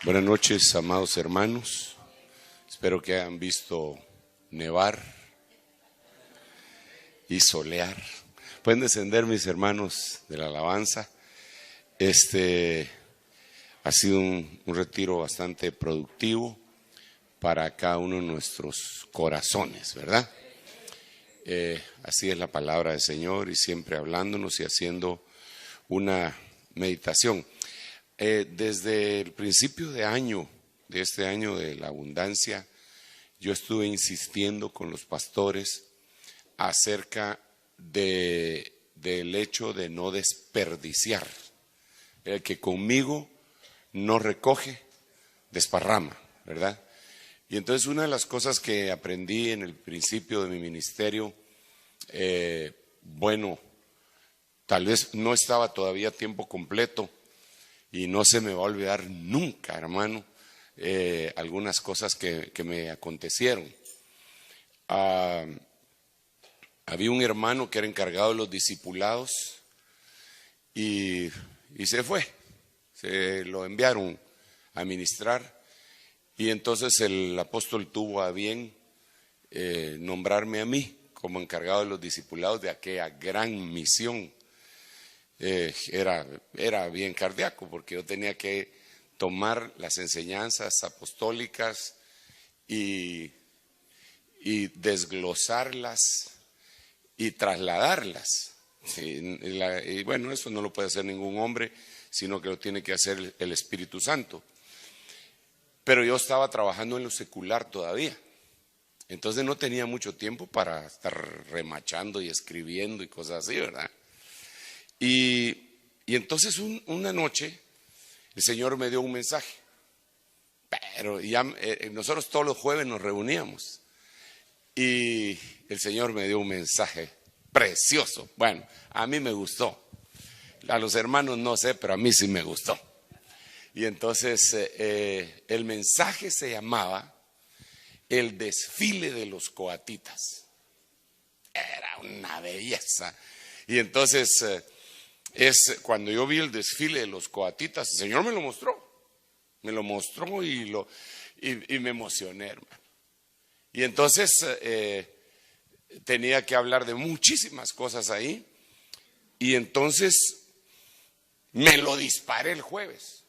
Buenas noches, amados hermanos. Espero que hayan visto nevar y solear. Pueden descender, mis hermanos de la alabanza. Ha sido un retiro bastante productivo para cada uno de nuestros corazones, ¿verdad? Así es la palabra del Señor, y siempre hablándonos y haciendo una meditación. Desde el principio de este año de la abundancia, yo estuve insistiendo con los pastores acerca del hecho de no desperdiciar. El que conmigo no recoge, desparrama, ¿verdad? Y entonces una de las cosas que aprendí en el principio de mi ministerio, tal vez no estaba todavía a tiempo completo, y no se me va a olvidar nunca, hermano, algunas cosas que me acontecieron. Había un hermano que era encargado de los discipulados y se fue. Se lo enviaron a ministrar, y entonces el apóstol tuvo a bien nombrarme a mí como encargado de los discipulados de aquella gran misión. Era bien cardíaco, porque yo tenía que tomar las enseñanzas apostólicas y desglosarlas y trasladarlas. Y bueno, eso no lo puede hacer ningún hombre, sino que lo tiene que hacer el Espíritu Santo. Pero yo estaba trabajando en lo secular todavía, entonces no tenía mucho tiempo para estar remachando y escribiendo y cosas así, ¿verdad? Y entonces una noche el Señor me dio un mensaje, pero ya nosotros todos los jueves nos reuníamos, y el Señor me dio un mensaje precioso. Bueno, a mí me gustó, a los hermanos no sé, pero a mí sí me gustó. Y entonces el mensaje se llamaba el desfile de los coatitas. Era una belleza. Y entonces cuando yo vi el desfile de los coatitas, el Señor me lo mostró y me emocioné, hermano. Y entonces tenía que hablar de muchísimas cosas ahí, y entonces me lo disparé el jueves.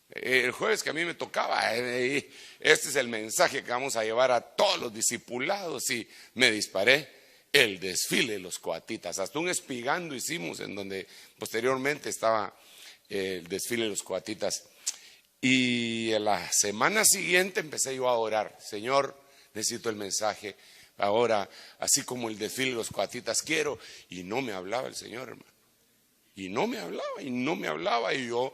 El jueves que a mí me tocaba, este es el mensaje que vamos a llevar a todos los discipulados, y me disparé el desfile de los coatitas. Hasta un espigando hicimos, en donde posteriormente estaba el desfile de los coatitas. Y en la semana siguiente empecé yo a orar: Señor, necesito el mensaje ahora, así como el desfile de los coatitas quiero. Y no me hablaba el Señor, hermano. Y no me hablaba, y yo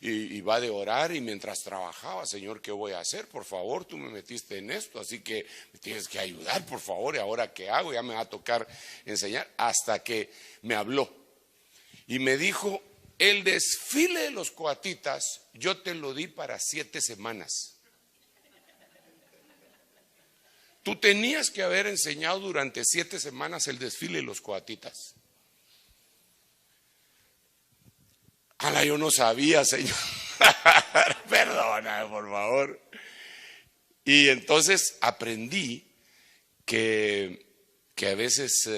iba de orar, y mientras trabajaba: Señor, ¿qué voy a hacer? Por favor, tú me metiste en esto, así que me tienes que ayudar, por favor. ¿Y ahora qué hago? Ya me va a tocar enseñar. Hasta que me habló y me dijo: el desfile de los coatitas yo te lo di para 7 semanas. Tú tenías que haber enseñado durante 7 semanas el desfile de los coatitas. Yo no sabía, Señor. Perdona, por favor. Y entonces aprendí que a veces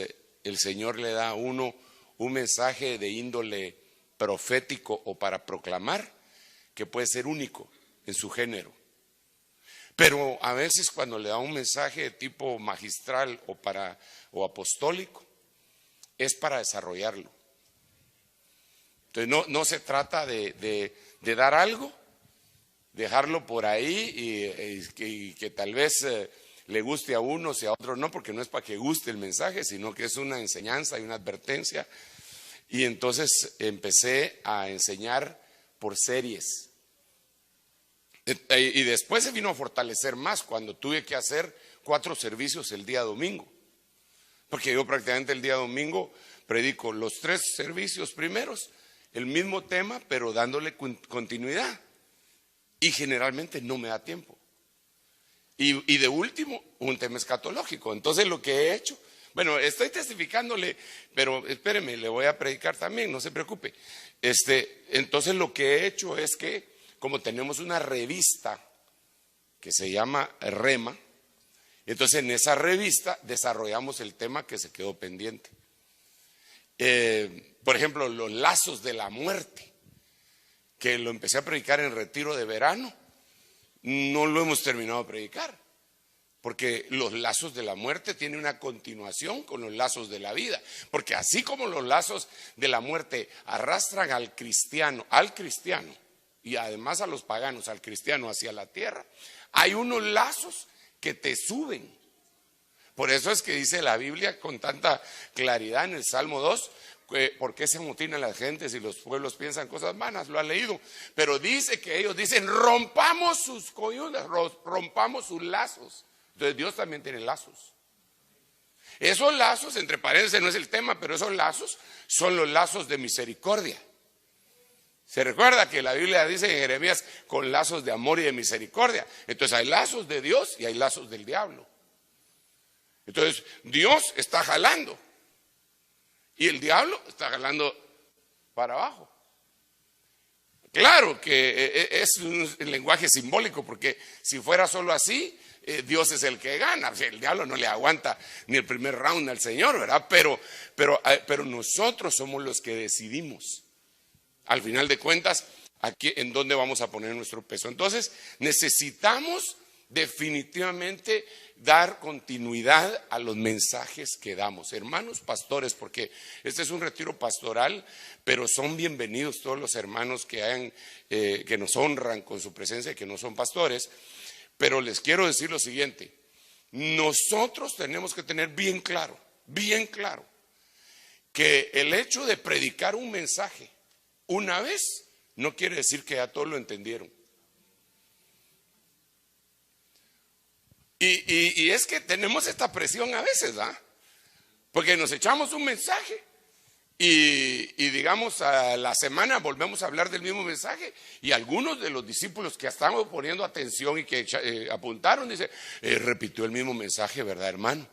el Señor le da a uno un mensaje de índole profético o para proclamar, que puede ser único en su género. Pero a veces cuando le da un mensaje de tipo magistral o apostólico, es para desarrollarlo. Entonces no se trata de dar algo, dejarlo por ahí y que tal vez le guste a unos y a otros no, porque no es para que guste el mensaje, sino que es una enseñanza y una advertencia. Y entonces empecé a enseñar por series. Y después se vino a fortalecer más cuando tuve que hacer 4 servicios el día domingo. Porque yo prácticamente el día domingo predico los 3 servicios primeros, el mismo tema, pero dándole continuidad. Y generalmente no me da tiempo. Y de último, un tema escatológico. Entonces lo que he hecho, bueno, estoy testificándole, pero espéreme, le voy a predicar también, no se preocupe. Entonces lo que he hecho es que como tenemos una revista que se llama Rema, entonces en esa revista desarrollamos el tema que se quedó pendiente. Por ejemplo, los lazos de la muerte, que lo empecé a predicar en retiro de verano, no lo hemos terminado de predicar, porque los lazos de la muerte tienen una continuación con los lazos de la vida, porque así como los lazos de la muerte arrastran al cristiano y además a los paganos, al cristiano hacia la tierra, hay unos lazos que te suben. Por eso es que dice la Biblia con tanta claridad en el Salmo 2, ¿por qué se amotinan las gentes y los pueblos piensan cosas vanas? Lo ha leído. Pero dice que ellos dicen, rompamos sus coyundas, rompamos sus lazos. Entonces Dios también tiene lazos. Esos lazos, entre paréntesis, no es el tema, pero esos lazos son los lazos de misericordia. Se recuerda que la Biblia dice en Jeremías, con lazos de amor y de misericordia. Entonces hay lazos de Dios y hay lazos del diablo. Entonces Dios está jalando y el diablo está jalando para abajo. Claro que es un lenguaje simbólico, porque si fuera solo así, Dios es el que gana. O sea, el diablo no le aguanta ni el primer round al Señor, ¿verdad? Pero nosotros somos los que decidimos, al final de cuentas, aquí en dónde vamos a poner nuestro peso. Entonces necesitamos definitivamente dar continuidad a los mensajes que damos. Hermanos pastores, porque este es un retiro pastoral, pero son bienvenidos todos los hermanos que nos honran con su presencia y que no son pastores. Pero les quiero decir lo siguiente: nosotros tenemos que tener bien claro, que el hecho de predicar un mensaje una vez no quiere decir que ya todos lo entendieron. Y es que tenemos esta presión a veces, ¿ah? Porque nos echamos un mensaje y digamos a la semana volvemos a hablar del mismo mensaje, y algunos de los discípulos que estaban poniendo atención y que apuntaron dicen, repitió el mismo mensaje, ¿verdad, hermano?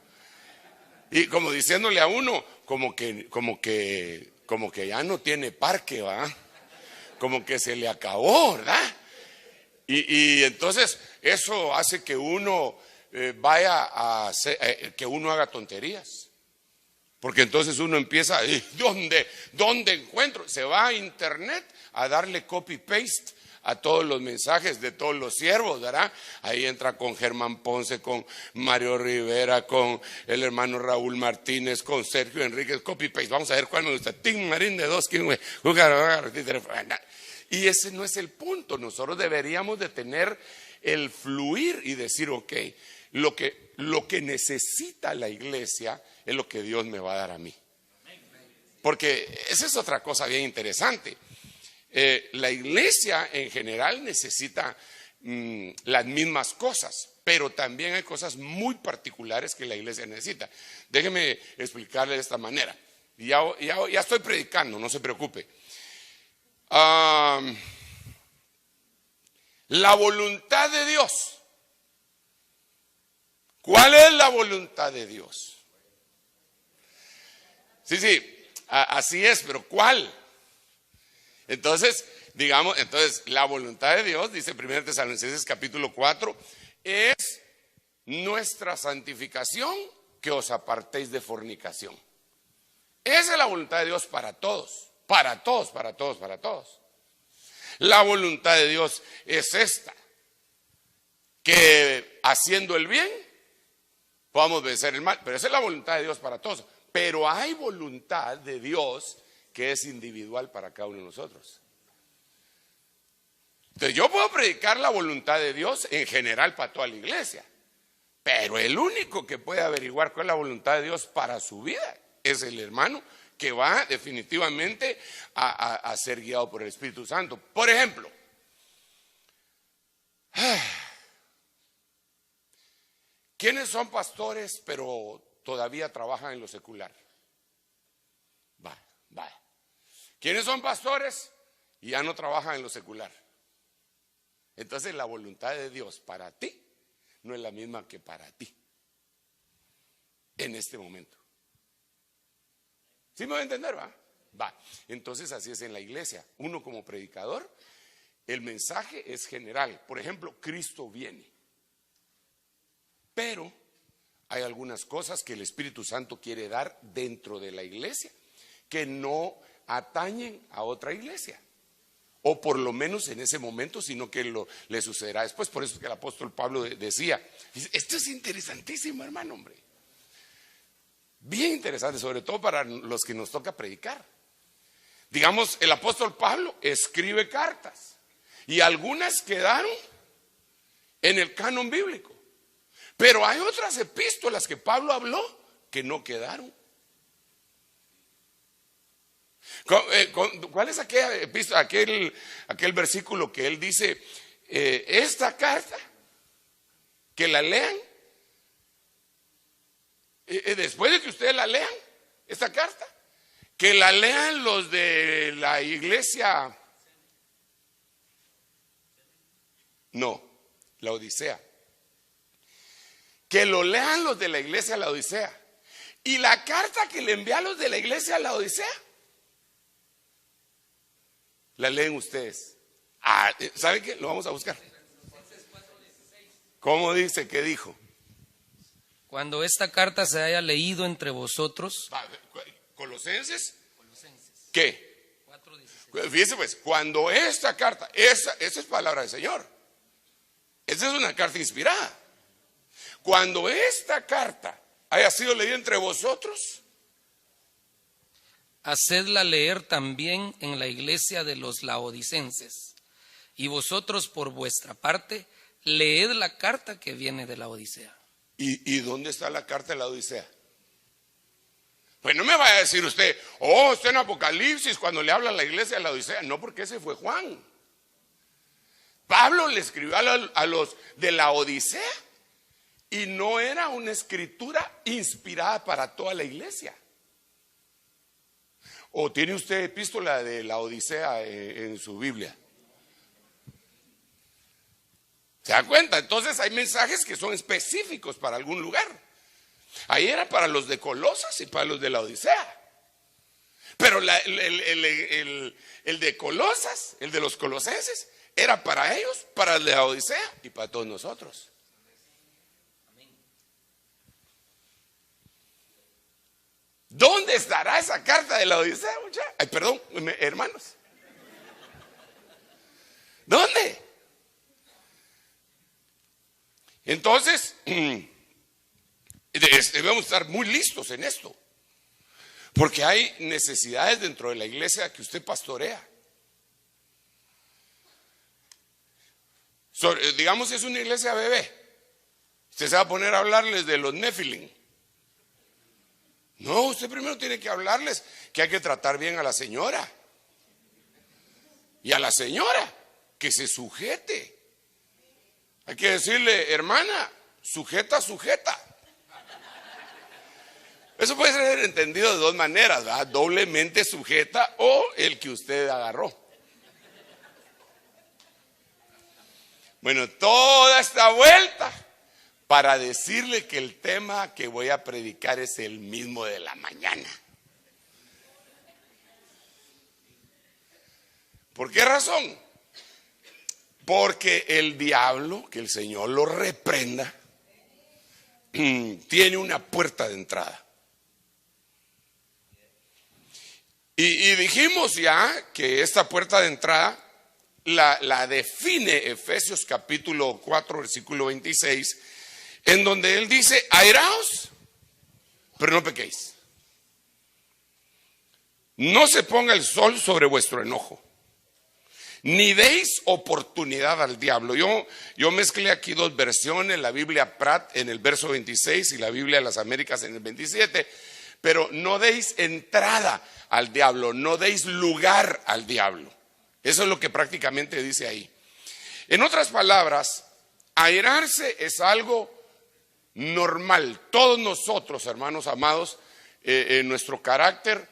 Y como diciéndole a uno, como que ya no tiene parque, ¿va? Como que se le acabó, ¿verdad? Y entonces eso hace que uno vaya a hacer, que uno haga tonterías. Porque entonces uno empieza, ¿dónde encuentro? Se va a internet a darle copy-paste a todos los mensajes de todos los siervos, ¿verdad? Ahí entra con Germán Ponce, con Mario Rivera, con el hermano Raúl Martínez, con Sergio Enríquez, copy-paste. Vamos a ver cuál me gusta. Tim Marín de dos, y ese no es el punto. Nosotros deberíamos de tener el fluir y decir, ok, lo que necesita la iglesia es lo que Dios me va a dar a mí. Porque esa es otra cosa bien interesante. La iglesia en general necesita las mismas cosas, pero también hay cosas muy particulares que la iglesia necesita. Déjeme explicarle de esta manera. Ya estoy predicando, no se preocupe. La voluntad de Dios. ¿Cuál es la voluntad de Dios? Sí, así es, pero ¿cuál? Entonces, la voluntad de Dios, dice 1 Tesalonicenses capítulo 4, es nuestra santificación, que os apartéis de fornicación. Esa es la voluntad de Dios para todos, para todos, para todos, para todos. La voluntad de Dios es esta: que haciendo el bien podamos vencer el mal. Pero esa es la voluntad de Dios para todos. Pero hay voluntad de Dios que es individual para cada uno de nosotros. Entonces yo puedo predicar la voluntad de Dios en general para toda la iglesia, pero el único que puede averiguar cuál es la voluntad de Dios para su vida es el hermano que va definitivamente a ser guiado por el Espíritu Santo. Por ejemplo, ¿quiénes son pastores pero todavía trabajan en lo secular? Vaya. ¿Quiénes son pastores y ya no trabajan en lo secular? Entonces la voluntad de Dios para ti no es la misma que para ti en este momento. ¿Sí me voy a entender, va? Entonces así es en la iglesia. Uno como predicador el mensaje es general. Por ejemplo, Cristo viene. Pero hay algunas cosas que el Espíritu Santo quiere dar dentro de la iglesia que no atañen a otra iglesia, o por lo menos en ese momento, sino que le sucederá después. Por eso es que el apóstol Pablo decía, esto es interesantísimo, hermano, hombre, bien interesante, sobre todo para los que nos toca predicar. Digamos, el apóstol Pablo escribe cartas y algunas quedaron en el canon bíblico, pero hay otras epístolas que Pablo habló que no quedaron. ¿Cuál es aquel versículo que él dice, esta carta, que la lean, después de que ustedes la lean, esta carta, que la lean los de la iglesia, no, la Odisea, que lo lean los de la iglesia la Odisea, y la carta que le envía a los de la iglesia la Odisea, la leen ustedes. ¿Sabe qué? Lo vamos a buscar. ¿Cómo dice? ¿Qué dijo? Cuando esta carta se haya leído entre vosotros. Colosenses. ¿Qué? 4:16. Fíjese pues, cuando esta carta, esa es palabra del Señor. Esa es una carta inspirada. Cuando esta carta haya sido leída entre vosotros, hacedla leer también en la iglesia de los laodicenses. Y vosotros por vuestra parte, leed la carta que viene de la Odisea. ¿Y dónde está la carta de la Odisea? Pues no me vaya a decir usted, está en Apocalipsis cuando le habla a la iglesia de la Odisea. No, porque ese fue Juan. Pablo le escribió a los de la Odisea y no era una escritura inspirada para toda la iglesia. ¿O tiene usted epístola de la Odisea en su Biblia? ¿Se da cuenta? Entonces hay mensajes que son específicos para algún lugar. Ahí era para los de Colosas y para los de la Odisea. Pero el de Colosas, el de los colosenses, era para ellos, para el de la Odisea y para todos nosotros. ¿Dónde estará esa carta de la Odisea, muchachos? Ay, perdón, hermanos. ¿Dónde? Entonces, debemos estar muy listos en esto, porque hay necesidades dentro de la iglesia que usted pastorea. Digamos, es una iglesia bebé. Usted se va a poner a hablarles de los Nefilim. No, usted primero tiene que hablarles que hay que tratar bien a la señora. Y a la señora que se sujete. Hay que decirle, hermana, sujeta. Eso puede ser entendido de dos maneras, ¿verdad? Doblemente sujeta o el que usted agarró. Bueno, toda esta vuelta para decirle que el tema que voy a predicar es el mismo de la mañana. ¿Por qué razón? Porque el diablo, que el Señor lo reprenda, tiene una puerta de entrada. Y dijimos ya que esta puerta de entrada la define Efesios capítulo 4, versículo 26, en donde él dice, airaos, pero no pequéis. No se ponga el sol sobre vuestro enojo, ni deis oportunidad al diablo. Yo mezclé aquí dos versiones, la Biblia Pratt en el verso 26 y la Biblia de las Américas en el 27, pero no deis entrada al diablo, no deis lugar al diablo. Eso es lo que prácticamente dice ahí. En otras palabras, airarse es algo normal. Todos nosotros, hermanos amados, en nuestro carácter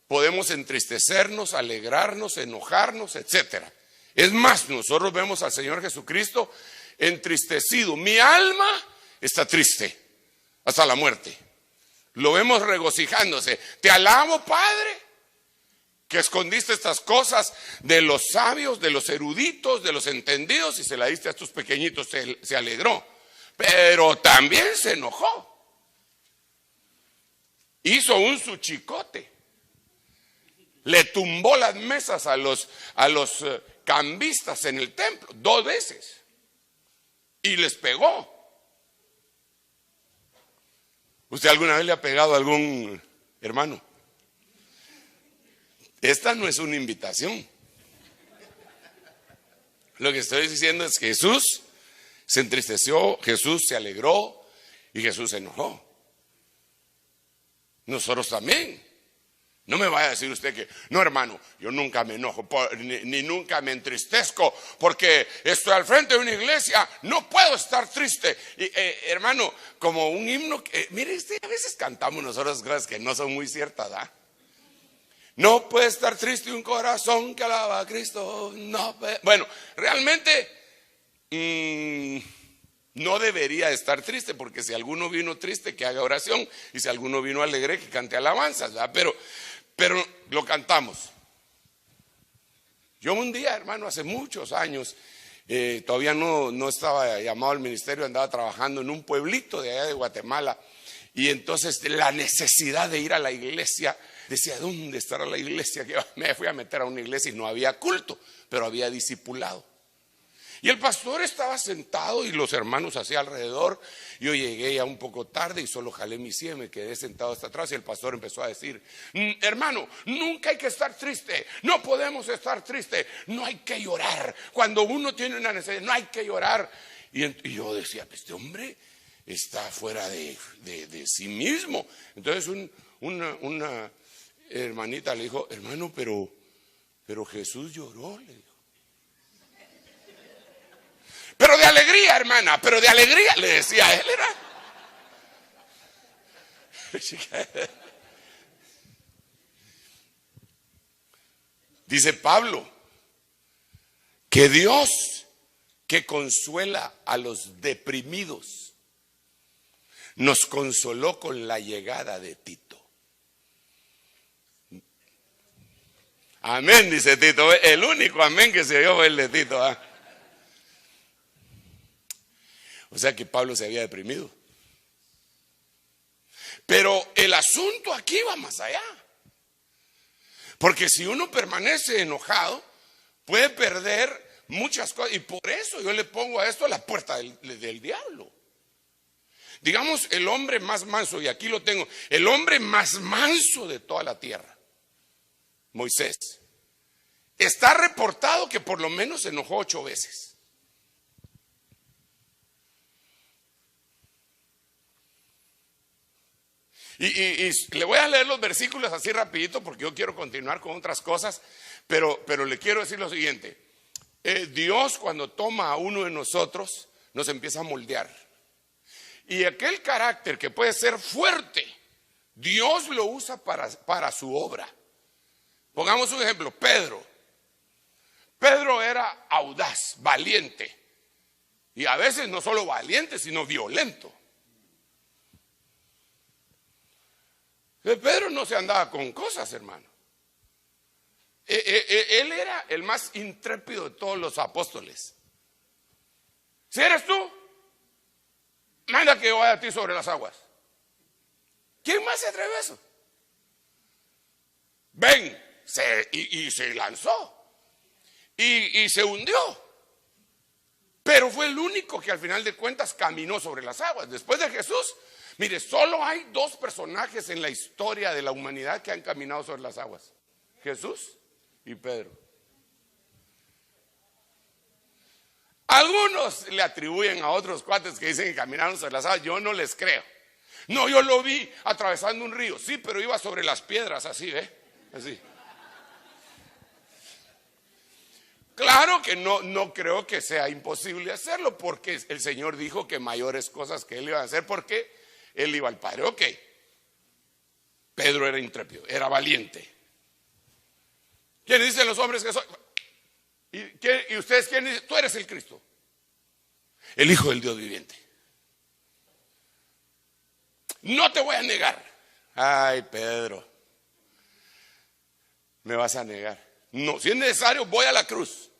podemos entristecernos, alegrarnos, enojarnos, etcétera. Es más, nosotros vemos al Señor Jesucristo entristecido. Mi alma está triste hasta la muerte. Lo vemos regocijándose. Te alabo, Padre, que escondiste estas cosas de los sabios, de los eruditos, de los entendidos y se la diste a estos pequeñitos, se alegró. Pero también se enojó. Hizo un suchicote. Le tumbó las mesas a los cambistas en el templo 2 veces. Y les pegó. ¿Usted alguna vez le ha pegado a algún hermano? Esta no es una invitación. Lo que estoy diciendo es que Jesús se entristeció, Jesús se alegró y Jesús se enojó. Nosotros también. No me vaya a decir usted que, no hermano, yo nunca me enojo, ni nunca me entristezco, porque estoy al frente de una iglesia, no puedo estar triste. Y, hermano, como un himno, mire, a veces cantamos nosotros cosas que no son muy ciertas, ¿ah? No puede estar triste un corazón que alaba a Cristo. No puede. Bueno, realmente no debería estar triste, porque si alguno vino triste, que haga oración, y si alguno vino alegre, que cante alabanzas, ¿verdad? Pero lo cantamos. Yo un día, hermano, hace muchos años, todavía no estaba llamado al ministerio, andaba trabajando en un pueblito de allá de Guatemala, y entonces la necesidad de ir a la iglesia, decía, ¿dónde estará la iglesia? Que me fui a meter a una iglesia y no había culto, pero había discipulado. Y el pastor estaba sentado y los hermanos hacia alrededor. Yo llegué ya un poco tarde y solo jalé mi silla, me quedé sentado hasta atrás y el pastor empezó a decir, hermano, nunca hay que estar triste, no podemos estar triste, no hay que llorar. Cuando uno tiene una necesidad, no hay que llorar. Y yo decía, este hombre está fuera de sí mismo. Entonces una hermanita le dijo, hermano, pero Jesús lloró, le dijo. Pero de alegría, hermana, pero de alegría, le decía a él, era. Dice Pablo, que Dios que consuela a los deprimidos, nos consoló con la llegada de Tito. Amén, dice Tito. El único amén que se oyó fue el de Tito, ¿eh? O sea que Pablo se había deprimido. Pero el asunto aquí va más allá. Porque si uno permanece enojado, puede perder muchas cosas. Y por eso yo le pongo a esto a la puerta del diablo. Digamos, el hombre más manso, y aquí lo tengo, el hombre más manso de toda la tierra, Moisés, está reportado que por lo menos se enojó 8 veces. Y le voy a leer los versículos así rapidito porque yo quiero continuar con otras cosas, pero le quiero decir lo siguiente. Dios, cuando toma a uno de nosotros, nos empieza a moldear. Y aquel carácter que puede ser fuerte, Dios lo usa para su obra. Pongamos un ejemplo, Pedro. Pedro era audaz, valiente. Y a veces no solo valiente, sino violento. Pedro no se andaba con cosas, hermano. Él era el más intrépido de todos los apóstoles. Si eres tú, manda que yo vaya a ti sobre las aguas. ¿Quién más se atreve a eso? Ven, y se lanzó. Y se hundió. Pero fue el único que al final de cuentas caminó sobre las aguas. Después de Jesús, mire, solo hay 2 personajes en la historia de la humanidad que han caminado sobre las aguas: Jesús y Pedro. Algunos le atribuyen a otros cuates que dicen que caminaron sobre las aguas. Yo no les creo. No, yo lo vi atravesando un río. Sí, pero iba sobre las piedras, así, así. Claro que no creo que sea imposible hacerlo, porque el Señor dijo que mayores cosas que Él iba a hacer, porque Él iba al Padre. Ok, Pedro era intrépido, era valiente. ¿Quiénes dicen los hombres que soy? ¿Y ustedes quiénes dicen? Tú eres el Cristo, el Hijo del Dios viviente. No te voy a negar. Ay, Pedro. me vas a negar. No, si es necesario, voy a la cruz.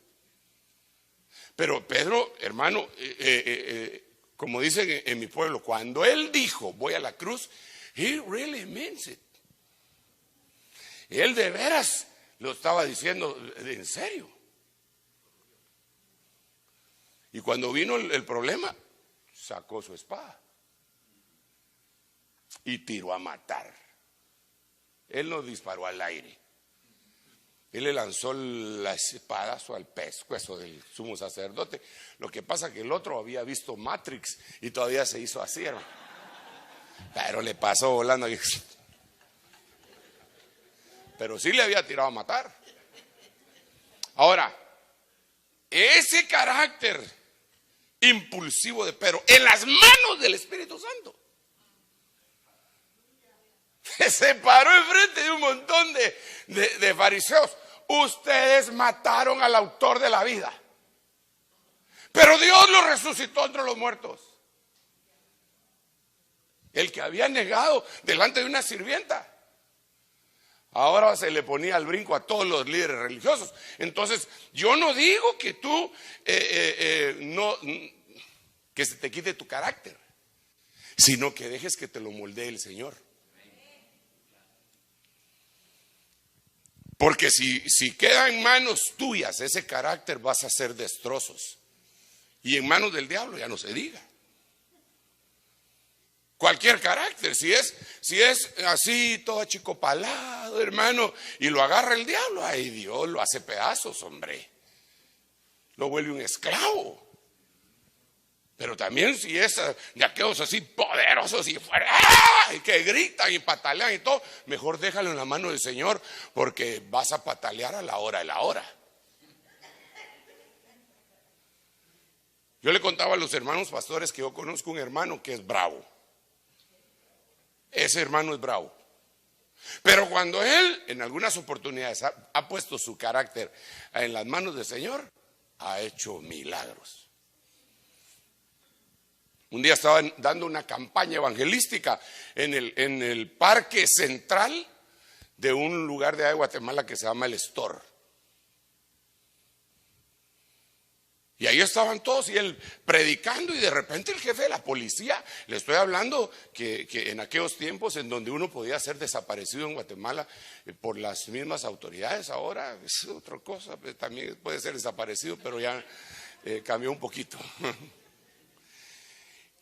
Pero Pedro, hermano, como dicen en mi pueblo, cuando él dijo voy a la cruz, he really means it. Él de veras lo estaba diciendo en serio. Y cuando vino el problema, sacó su espada y tiró a matar. Él no disparó al aire. Él le lanzó el espadazo al pescuezo del sumo sacerdote. Lo que pasa que el otro había visto Matrix y todavía se hizo así, hermano. Pero le pasó volando. Pero sí le había tirado a matar. Ahora, ese carácter impulsivo de Pedro en las manos del Espíritu Santo se paró enfrente de un montón de fariseos. Ustedes mataron al autor de la vida, pero Dios lo resucitó entre los muertos. El que había negado delante de una sirvienta, ahora se le ponía al brinco a todos los líderes religiosos. Entonces, yo no digo que tú que se te quite tu carácter, sino que dejes que te lo moldee el Señor. Porque si queda en manos tuyas ese carácter, vas a hacer destrozos. Y en manos del diablo ya no se diga. Cualquier carácter, si es así todo achicopalado, hermano, y lo agarra el diablo, ay Dios, lo hace pedazos, hombre. Lo vuelve un esclavo. Pero también si es de aquellos así poderosos y fuera, y que gritan y patalean y todo, mejor déjalo en la mano del Señor, porque vas a patalear a la hora de la hora. Yo le contaba a los hermanos pastores que yo conozco un hermano que es bravo. Ese hermano es bravo. Pero cuando él en algunas oportunidades ha puesto su carácter en las manos del Señor, ha hecho milagros. Un día estaba dando una campaña evangelística en el parque central de un lugar de Guatemala que se llama El Store. Y ahí estaban todos y él predicando, y de repente el jefe de la policía, le estoy hablando que en aquellos tiempos en donde uno podía ser desaparecido en Guatemala por las mismas autoridades, ahora es otra cosa, también puede ser desaparecido, pero ya cambió un poquito.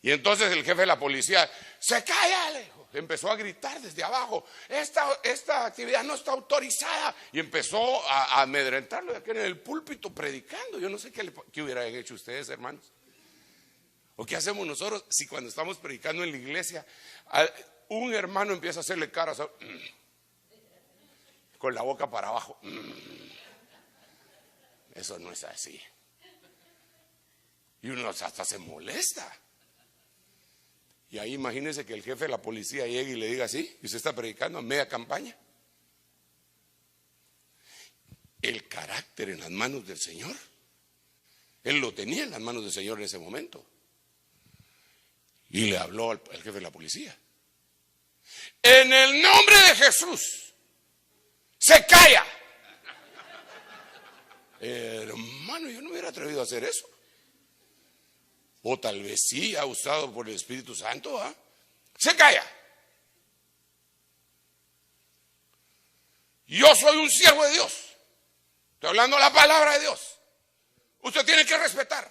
Y entonces el jefe de la policía, se calla, empezó a gritar desde abajo, esta actividad no está autorizada, y empezó a amedrentarlo aquí en el púlpito predicando. Yo no sé qué hubieran hecho ustedes, hermanos, o qué hacemos nosotros si cuando estamos predicando en la iglesia un hermano empieza a hacerle caras con la boca para abajo. Eso no es así, y uno hasta se molesta. Y ahí imagínense que el jefe de la policía llegue y le diga así, y usted está predicando a media campaña. El carácter en las manos del Señor, él lo tenía en las manos del Señor en ese momento. Y le habló al jefe de la policía: en el nombre de Jesús, se calla. Hermano, yo no me hubiera atrevido a hacer eso. O tal vez sí, ha usado por el Espíritu Santo, se calla. Yo soy un siervo de Dios, estoy hablando la palabra de Dios, usted tiene que respetar.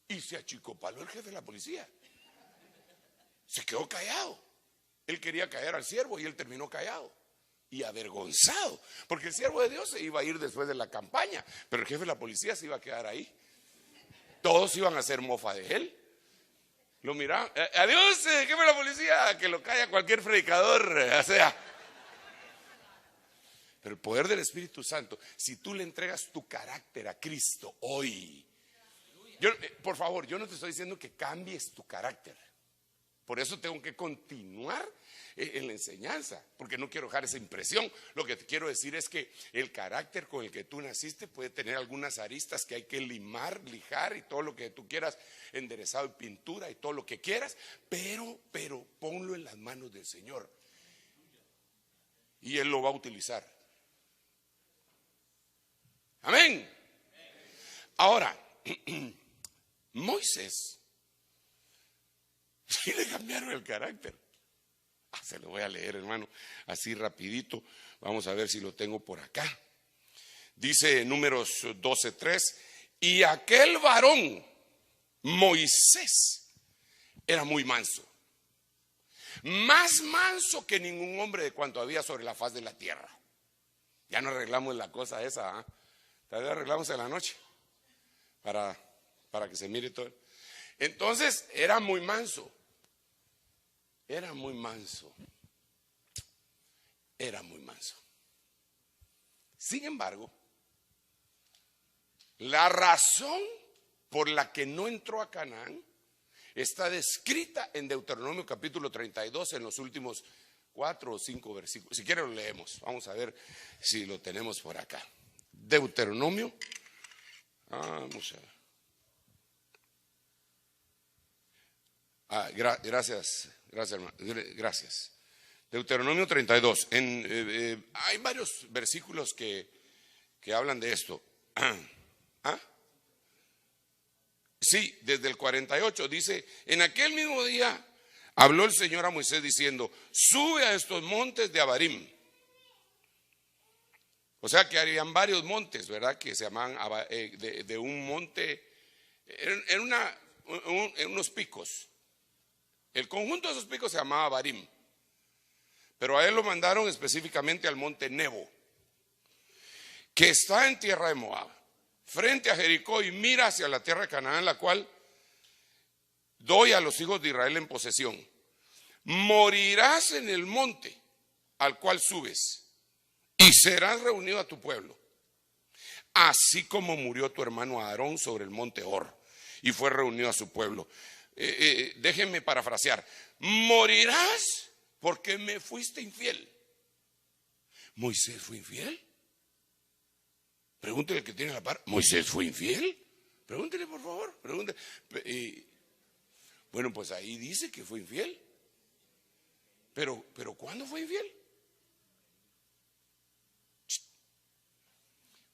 Y se achicopaló el jefe de la policía, se quedó callado. Él quería callar al siervo y él terminó callado y avergonzado, porque el siervo de Dios se iba a ir después de la campaña, pero el jefe de la policía se iba a quedar ahí. Todos iban a hacer mofa de él. Lo miraban, adiós, jefe de la policía, que lo calla cualquier predicador, o sea. Pero el poder del Espíritu Santo, si tú le entregas tu carácter a Cristo hoy, por favor, yo no te estoy diciendo que cambies tu carácter. Por eso tengo que continuar en la enseñanza, porque no quiero dejar esa impresión. Lo que te quiero decir es que el carácter con el que tú naciste puede tener algunas aristas que hay que lijar y todo lo que tú quieras, enderezado y pintura y todo lo que quieras, pero ponlo en las manos del Señor y Él lo va a utilizar. Amén. Ahora, Moisés, sí le cambiaron el carácter. Se lo voy a leer, hermano, así rapidito. Vamos a ver si lo tengo por acá. Dice en Números 12:3, y aquel varón, Moisés, era muy manso. Más manso que ningún hombre de cuanto había sobre la faz de la tierra. Ya no arreglamos la cosa esa, ¿eh? Tal vez arreglamos en la noche para que se mire todo. Entonces era muy manso. Era muy manso. Era muy manso. Sin embargo, la razón por la que no entró a Canaán está descrita en Deuteronomio capítulo 32 en los últimos 4 o 5 versículos. Si quieren lo leemos. Vamos a ver si lo tenemos por acá. Deuteronomio. Vamos a ver. Gracias, hermano. Gracias. Deuteronomio 32. Hay varios versículos que hablan de esto. Sí, desde el 48 dice, en aquel mismo día habló el Señor a Moisés diciendo, sube a estos montes de Abarim. O sea que habían varios montes, ¿verdad? Que se llaman de un monte, en unos picos. El conjunto de esos picos se llamaba Abarim. Pero a él lo mandaron específicamente al monte Nebo, que está en tierra de Moab, frente a Jericó, y mira hacia la tierra de Canaán, la cual doy a los hijos de Israel en posesión. Morirás en el monte al cual subes, y serás reunido a tu pueblo, así como murió tu hermano Aarón sobre el monte Hor, y fue reunido a su pueblo. Déjenme parafrasear. Morirás porque me fuiste infiel. ¿Moisés fue infiel? Pregúntele al que tiene la par. ¿Moisés fue infiel? Pregúntele, por favor. Pregúntele. Bueno, pues ahí dice que fue infiel. Pero ¿cuándo fue infiel?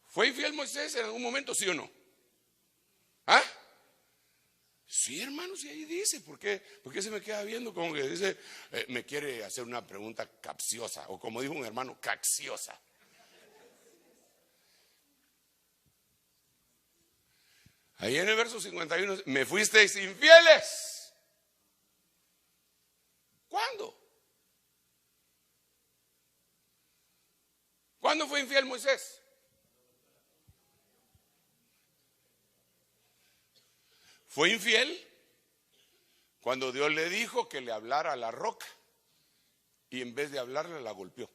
¿Fue infiel Moisés en algún momento, sí o no? ¿Ah? Sí, hermano, sí, ahí dice. ¿Por qué se me queda viendo como que dice, me quiere hacer una pregunta capciosa? O como dijo un hermano, cacciosa. Ahí en el verso 51, me fuisteis infieles. ¿Cuándo? ¿Cuándo fue infiel Moisés? Fue infiel cuando Dios le dijo que le hablara a la roca y en vez de hablarle la golpeó.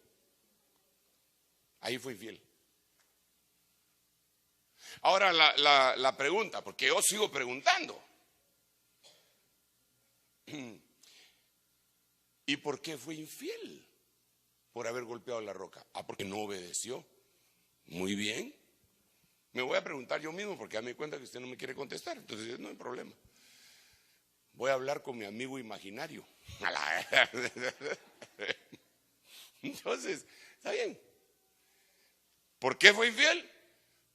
Ahí fue infiel. Ahora la pregunta, porque yo sigo preguntando. ¿Y por qué fue infiel? Por haber golpeado la roca. Porque no obedeció. Muy bien. Me voy a preguntar yo mismo porque ya me di cuenta que usted no me quiere contestar. Entonces no hay problema. Voy a hablar con mi amigo imaginario. Entonces, está bien. ¿Por qué fue infiel?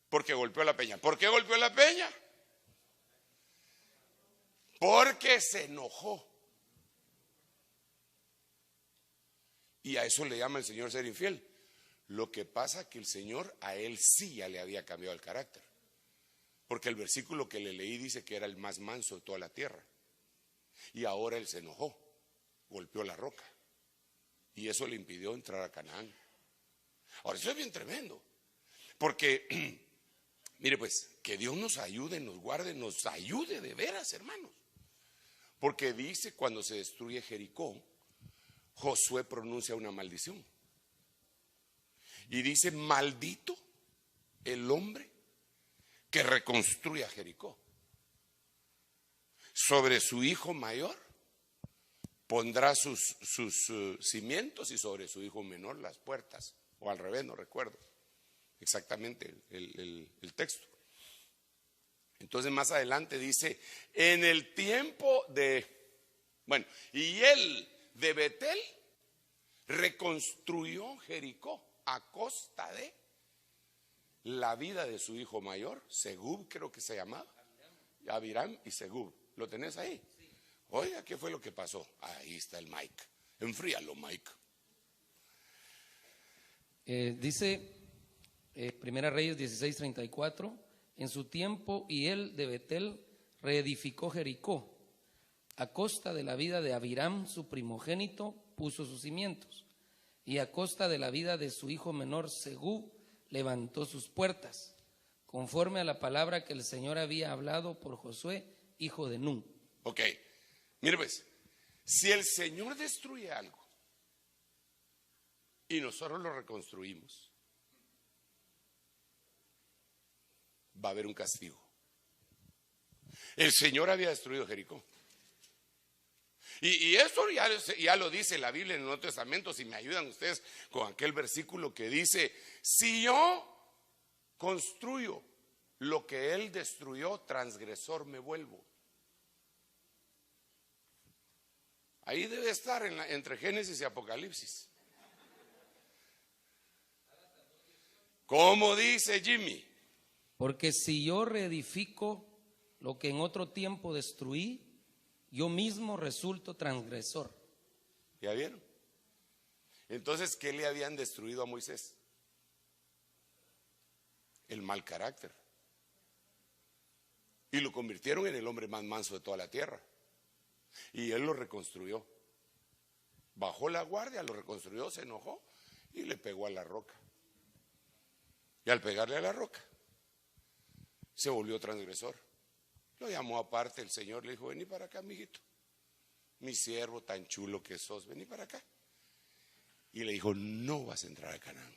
Porque golpeó la peña. ¿Por qué golpeó la peña? Porque se enojó. Y a eso le llama el Señor ser infiel. Lo que pasa es que el Señor a él sí ya le había cambiado el carácter. Porque el versículo que le leí dice que era el más manso de toda la tierra. Y ahora él se enojó, golpeó la roca. Y eso le impidió entrar a Canaán. Ahora, eso es bien tremendo. Porque, mire pues, que Dios nos ayude, nos guarde, nos ayude de veras, hermanos. Porque dice, cuando se destruye Jericó, Josué pronuncia una maldición. Y dice, maldito el hombre que reconstruya Jericó. Sobre su hijo mayor pondrá sus cimientos y sobre su hijo menor las puertas. O al revés, no recuerdo exactamente el texto. Entonces más adelante dice, en el tiempo de, y él de Betel reconstruyó Jericó a costa de la vida de su hijo mayor, Segub creo que se llamaba, Abiram y Segub. ¿Lo tenés ahí? Oiga, ¿qué fue lo que pasó? Ahí está el Mike. Enfríalo, Mike. Dice Primera Reyes 16:34, en su tiempo y él de Betel reedificó Jericó. A costa de la vida de Abiram, su primogénito, puso sus cimientos, y a costa de la vida de su hijo menor Segub levantó sus puertas, conforme a la palabra que el Señor había hablado por Josué, hijo de Nun. Ok, mire pues, si el Señor destruye algo y nosotros lo reconstruimos, va a haber un castigo. El Señor había destruido Jericó. Y eso ya lo dice la Biblia en el Nuevo Testamento. Si me ayudan ustedes con aquel versículo que dice: si yo construyo lo que él destruyó, transgresor me vuelvo. Ahí debe estar entre Génesis y Apocalipsis. ¿Cómo dice Jimmy? Porque si yo reedifico lo que en otro tiempo destruí, yo mismo resulto transgresor. ¿Ya vieron? Entonces, ¿qué le habían destruido a Moisés? El mal carácter. Y lo convirtieron en el hombre más manso de toda la tierra. Y él lo reconstruyó. Bajó la guardia, lo reconstruyó, se enojó y le pegó a la roca. Y al pegarle a la roca, se volvió transgresor. Lo llamó aparte el Señor, le dijo: vení para acá, mijito, mi siervo tan chulo que sos, vení para acá. Y le dijo: no vas a entrar a Canaán.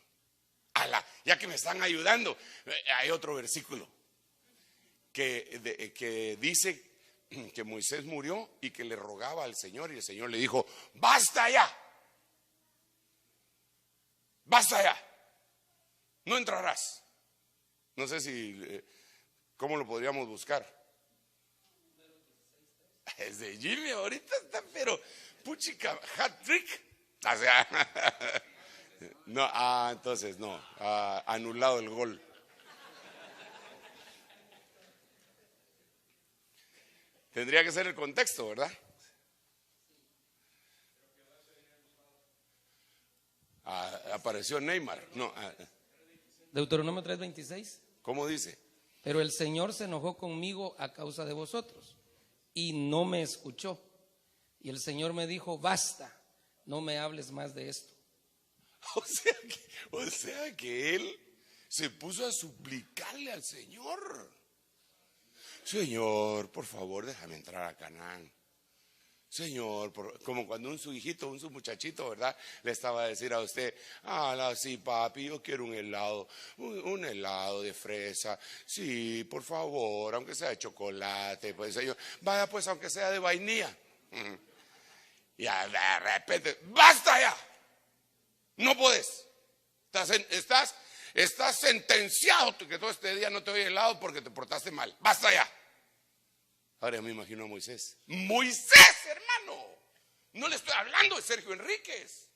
Ya que me están ayudando, hay otro versículo que dice que Moisés murió y que le rogaba al Señor, y el Señor le dijo: basta ya, basta ya, no entrarás. No sé si, ¿cómo lo podríamos buscar? Es de Jimmy, ahorita está, pero puchica, hat trick. O sea, no, entonces no, anulado el gol. Tendría que ser el contexto, ¿verdad? Apareció Neymar. No. Deuteronomio 3:26. ¿Cómo dice? Pero el Señor se enojó conmigo a causa de vosotros y no me escuchó. Y el Señor me dijo: basta, no me hables más de esto. O sea que él se puso a suplicarle al Señor: Señor, por favor, déjame entrar a Canaán. Señor, como cuando un su hijito, un su muchachito, ¿verdad? Le estaba a decir a usted: sí, papi, yo quiero un helado, un helado de fresa. Sí, por favor, aunque sea de chocolate, pues señor, vaya pues, aunque sea de vainilla. Y de repente: basta ya, no puedes. Estás sentenciado que todo este día no te doy helado porque te portaste mal. Basta ya. Ahora me imagino a Moisés. Moisés, hermano. No le estoy hablando de Sergio Enríquez.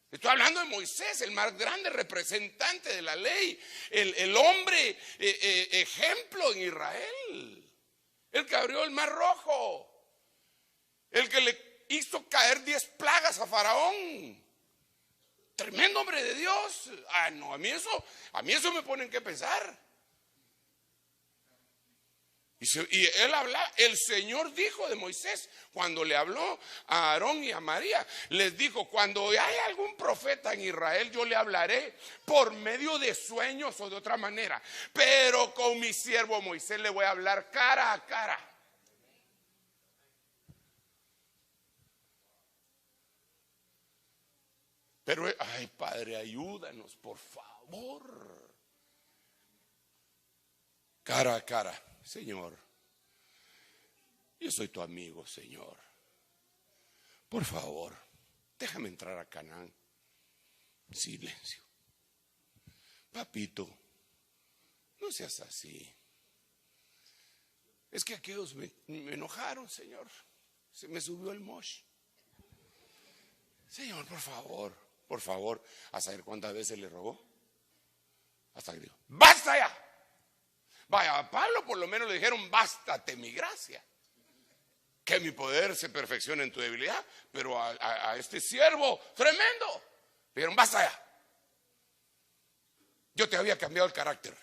Estoy hablando de Moisés, el más grande representante de la ley, el hombre ejemplo en Israel, el que abrió el mar rojo, el que le hizo caer 10 plagas a Faraón. Tremendo hombre de Dios. No, a mí eso me pone en qué pensar. Y él habla, el Señor dijo de Moisés, cuando le habló a Aarón y a María, les dijo: cuando haya algún profeta en Israel, yo le hablaré por medio de sueños o de otra manera, pero con mi siervo Moisés le voy a hablar cara a cara. Pero, ay, Padre, ayúdanos, por favor. Cara a cara: Señor, yo soy tu amigo, Señor. Por favor, déjame entrar a Canaán. Silencio. Papito, no seas así. Es que aquellos me enojaron, Señor. Se me subió el mosh. Señor, por favor, a saber cuántas veces le rogó. Hasta que dijo, ¡basta ya! Vaya, a Pablo por lo menos le dijeron, bástate mi gracia, que mi poder se perfeccione en tu debilidad. Pero a este siervo tremendo le dijeron, basta ya. Yo te había cambiado el carácter.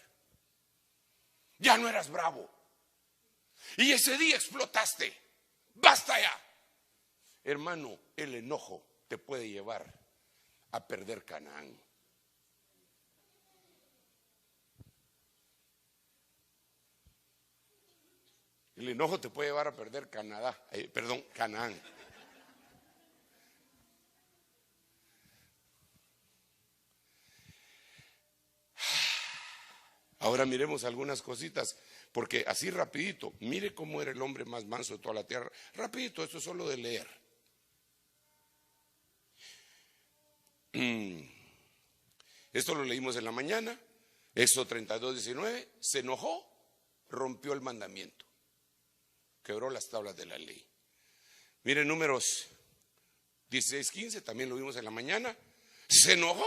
Ya no eras bravo. Y ese día explotaste. Basta ya. Hermano, el enojo te puede llevar a perder Canaán. El enojo te puede llevar a perder Canaán. Ahora miremos algunas cositas, porque así rapidito, mire cómo era el hombre más manso de toda la tierra. Rapidito, esto es solo de leer. Esto lo leímos en la mañana. Éxodo 32:19. Se enojó, rompió el mandamiento, quebró las tablas de la ley. Miren Números 16:15, también lo vimos en la mañana. Se enojó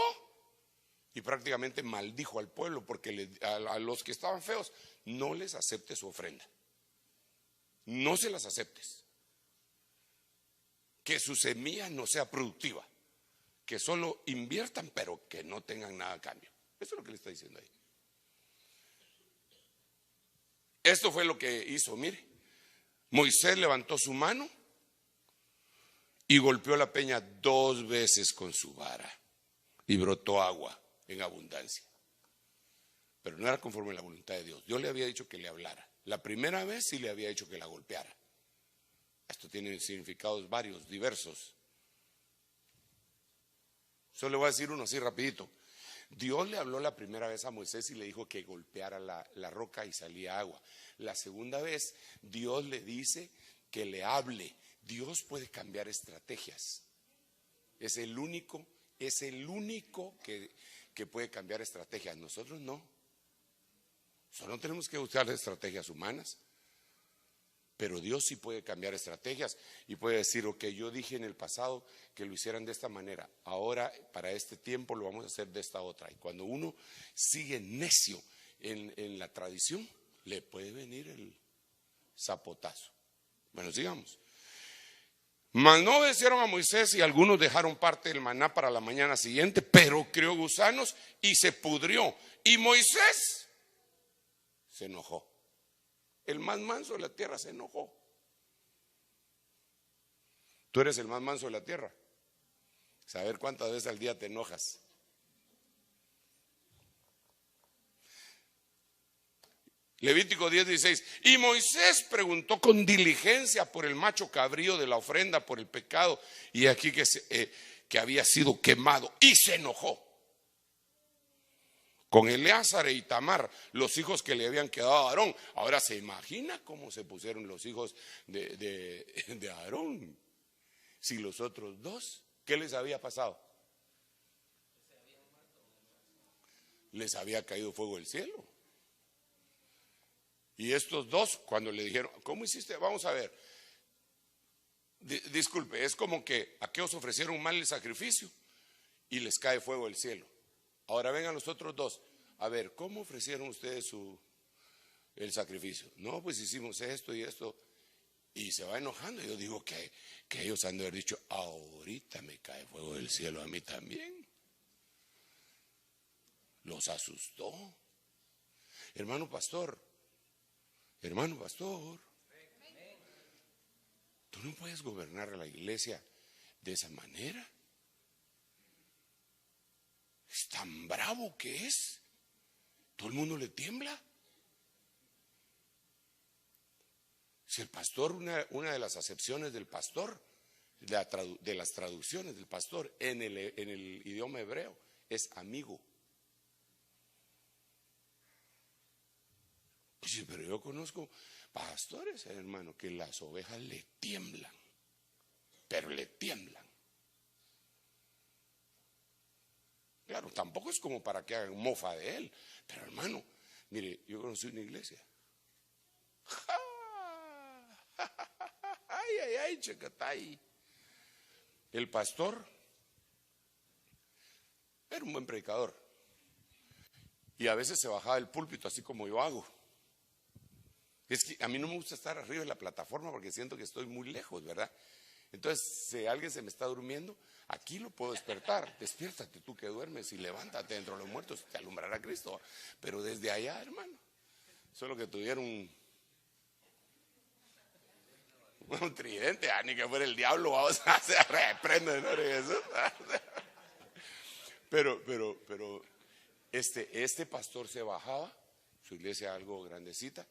y prácticamente maldijo al pueblo, porque a los que estaban feos no les aceptes su ofrenda. No se las aceptes. Que su semilla no sea productiva, que solo inviertan pero que no tengan nada a cambio. Eso es lo que le está diciendo ahí. Esto fue lo que hizo, mire. Moisés levantó su mano y golpeó la peña 2 veces con su vara y brotó agua en abundancia. Pero no era conforme a la voluntad de Dios. Dios le había dicho que le hablara. La primera vez sí le había dicho que la golpeara. Esto tiene significados varios, diversos. Solo le voy a decir uno así rapidito. Dios le habló la primera vez a Moisés y le dijo que golpeara la roca y salía agua. La segunda vez Dios le dice que le hable. Dios puede cambiar estrategias. Es el único que puede cambiar estrategias. Nosotros no. Solo tenemos que usar estrategias humanas. Pero Dios sí puede cambiar estrategias y puede decir, ok, yo dije en el pasado que lo hicieran de esta manera, ahora para este tiempo lo vamos a hacer de esta otra. Y cuando uno sigue necio en la tradición, le puede venir el zapotazo. Bueno, sigamos. Mas no obedecieron a Moisés y algunos dejaron parte del maná para la mañana siguiente, pero crió gusanos y se pudrió. Y Moisés se enojó. El más manso de la tierra se enojó. Tú eres el más manso de la tierra. Saber cuántas veces al día te enojas. Levítico 10:16. Y Moisés preguntó con diligencia por el macho cabrío de la ofrenda por el pecado, y aquí que había sido quemado, y se enojó con Eleazar e Itamar, los hijos que le habían quedado a Aarón. Ahora se imagina cómo se pusieron los hijos de Aarón. Si los otros dos, ¿qué les había pasado? Les había caído fuego del cielo. Y estos dos, cuando le dijeron, ¿cómo hiciste? Vamos a ver. Disculpe, es como que a qué os ofrecieron mal el sacrificio y les cae fuego del cielo. Ahora vengan los otros dos. A ver, ¿cómo ofrecieron ustedes el sacrificio? No, pues hicimos esto y esto. Y se va enojando. Yo digo que ellos han de haber dicho, ahorita me cae fuego del cielo a mí también. Los asustó. Hermano pastor, tú no puedes gobernar a la iglesia de esa manera. Es tan bravo que es. Todo el mundo le tiembla. Si el pastor, una de las acepciones del pastor, de las traducciones del pastor en el idioma hebreo, es amigo. Pues, pero yo conozco pastores, hermano, que las ovejas le tiemblan, pero le tiemblan. Claro, tampoco es como para que hagan mofa de él. Pero hermano, mire, yo conocí una iglesia. Ay, checatay. El pastor era un buen predicador. Y a veces se bajaba del púlpito, así como yo hago. Es que a mí no me gusta estar arriba de la plataforma porque siento que estoy muy lejos, ¿verdad? Entonces, si alguien se me está durmiendo, aquí lo puedo despertar. Despiértate tú que duermes y levántate dentro de los muertos, te alumbrará Cristo. Pero desde allá, hermano, solo que tuvieron un tridente, ni que fuera el diablo, vamos a hacer reprendo en nombre de Jesús. Pero este pastor se bajaba, su iglesia algo grandecita,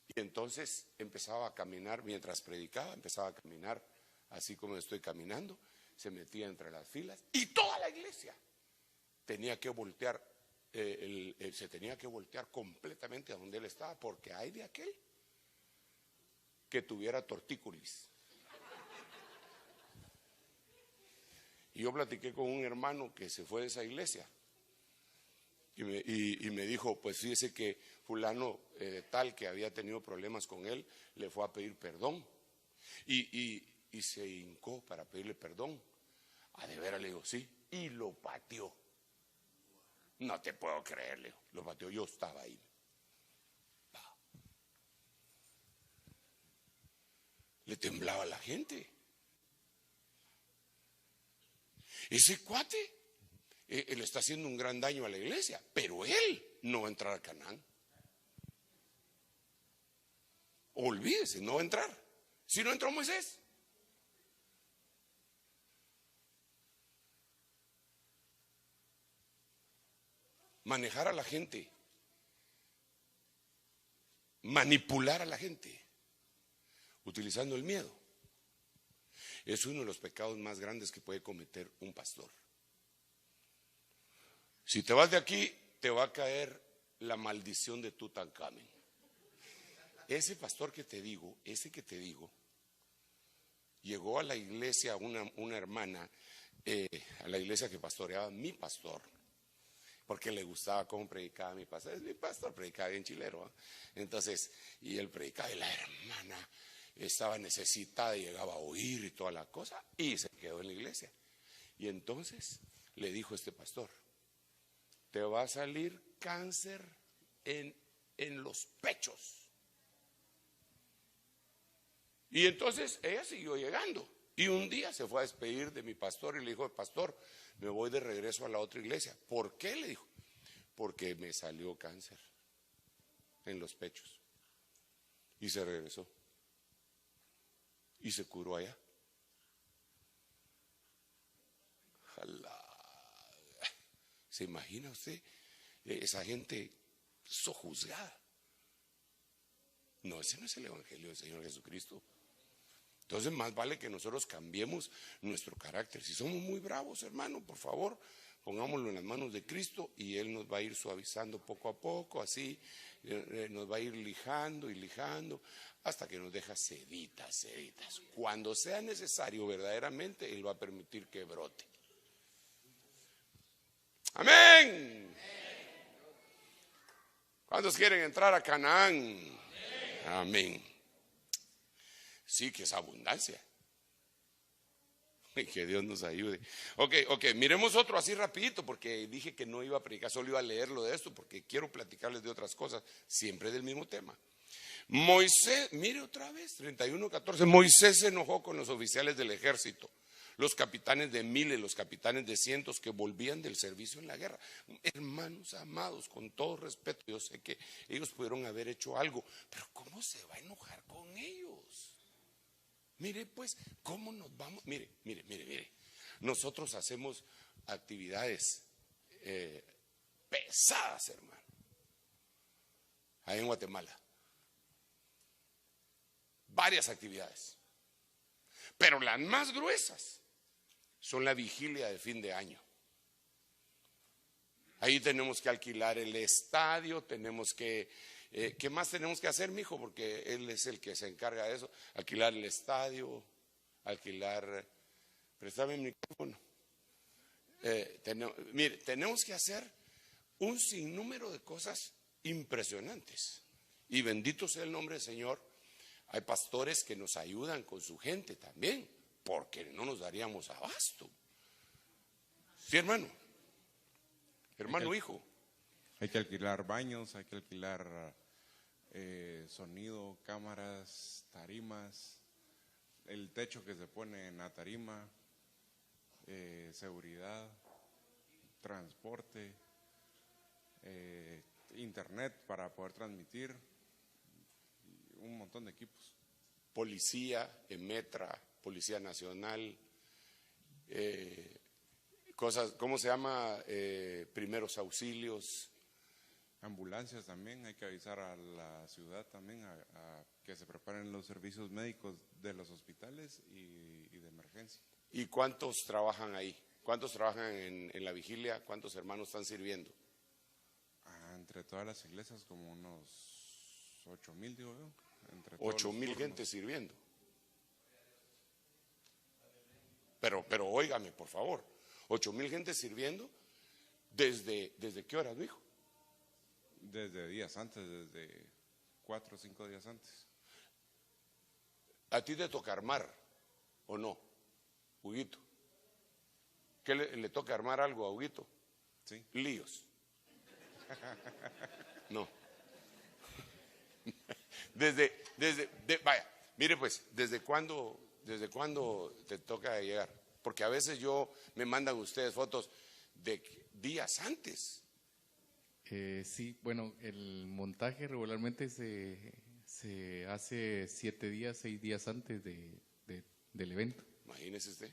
y entonces empezaba a caminar mientras predicaba, empezaba a caminar así como estoy caminando, se metía entre las filas y toda la iglesia tenía que voltear, se tenía que voltear completamente a donde él estaba, porque hay de aquel que tuviera tortícolis. Y yo platiqué con un hermano que se fue de esa iglesia y me dijo, pues fíjese que fulano tal que había tenido problemas con él, le fue a pedir perdón y se hincó para pedirle perdón. A de veras, le digo, sí, y lo pateó. No te puedo creer, le digo, lo pateó, yo estaba ahí. Le temblaba a la gente. Ese cuate, él está haciendo un gran daño a la iglesia, pero él no va a entrar a Canaán. Olvídese, no va a entrar. Si no entró Moisés. Manejar a la gente, manipular a la gente, utilizando el miedo, es uno de los pecados más grandes que puede cometer un pastor. Si te vas de aquí, te va a caer la maldición de Tutankamén. Ese pastor que te digo, llegó a la iglesia una hermana, a la iglesia que pastoreaba mi pastor, porque le gustaba cómo predicaba mi pastor. Es mi pastor, predicaba bien chilero, ¿eh? Entonces, y él predicaba y la hermana estaba necesitada y llegaba a oír y toda la cosa, y se quedó en la iglesia. Y entonces le dijo este pastor, te va a salir cáncer en los pechos. Y entonces ella siguió llegando. Y un día se fue a despedir de mi pastor y le dijo, pastor, me voy de regreso a la otra iglesia. ¿Por qué? Le dijo, porque me salió cáncer en los pechos. Y se regresó. Y se curó allá. ¿Se imagina usted esa gente sojuzgada? No, ese no es el evangelio del Señor Jesucristo. Entonces más vale que nosotros cambiemos nuestro carácter. Si somos muy bravos, hermano, por favor, pongámoslo en las manos de Cristo y Él nos va a ir suavizando poco a poco, así nos va a ir lijando y lijando hasta que nos deja seditas. Cuando sea necesario verdaderamente, Él va a permitir que brote. Amén. ¿Cuántos quieren entrar a Canaán? Amén. Sí, que es abundancia. Que Dios nos ayude. Ok, miremos otro así rapidito, porque dije que no iba a predicar, solo iba a leerlo de esto, porque quiero platicarles de otras cosas, siempre del mismo tema. Moisés, mire otra vez, 31:14, Moisés se enojó con los oficiales del ejército, los capitanes de miles, los capitanes de cientos que volvían del servicio en la guerra. Hermanos amados, con todo respeto, yo sé que ellos pudieron haber hecho algo, pero ¿cómo se va a enojar con ellos? Mire pues, ¿cómo nos vamos? Mire, nosotros hacemos actividades pesadas, hermano, ahí en Guatemala. Varias actividades, pero las más gruesas son la vigilia de fin de año. Ahí tenemos que alquilar el estadio, tenemos que, ¿qué más tenemos que hacer, mijo? Porque él es el que se encarga de eso, alquilar el estadio, préstame el micrófono. Mire, tenemos que hacer un sinnúmero de cosas impresionantes. Y bendito sea el nombre del Señor. Hay pastores que nos ayudan con su gente también, porque no nos daríamos abasto. Sí, hermano, hijo. Hay que alquilar baños, hay que alquilar sonido, cámaras, tarimas, el techo que se pone en la tarima, seguridad, transporte, internet para poder transmitir, un montón de equipos. Policía, EMETRA, Policía Nacional, cosas, ¿cómo se llama? Primeros auxilios. Ambulancias también, hay que avisar a la ciudad también a que se preparen los servicios médicos de los hospitales y de emergencia. ¿Y cuántos trabajan ahí? ¿Cuántos trabajan en la vigilia? ¿Cuántos hermanos están sirviendo? Entre todas las iglesias como unos 8,000, digo yo. 8,000 gente sirviendo. Pero óigame, por favor, 8,000 gente sirviendo, ¿desde qué hora, hijo? Desde días antes, desde 4 o 5 días antes. ¿A ti te toca armar o no, Huguito? ¿Qué le toca armar algo a Huguito? Sí. Líos. No. Vaya, mire pues, ¿desde cuándo te toca llegar? Porque a veces me mandan ustedes fotos de días antes. Sí, bueno, el montaje regularmente se hace 7 días, 6 días antes del evento. Imagínese usted.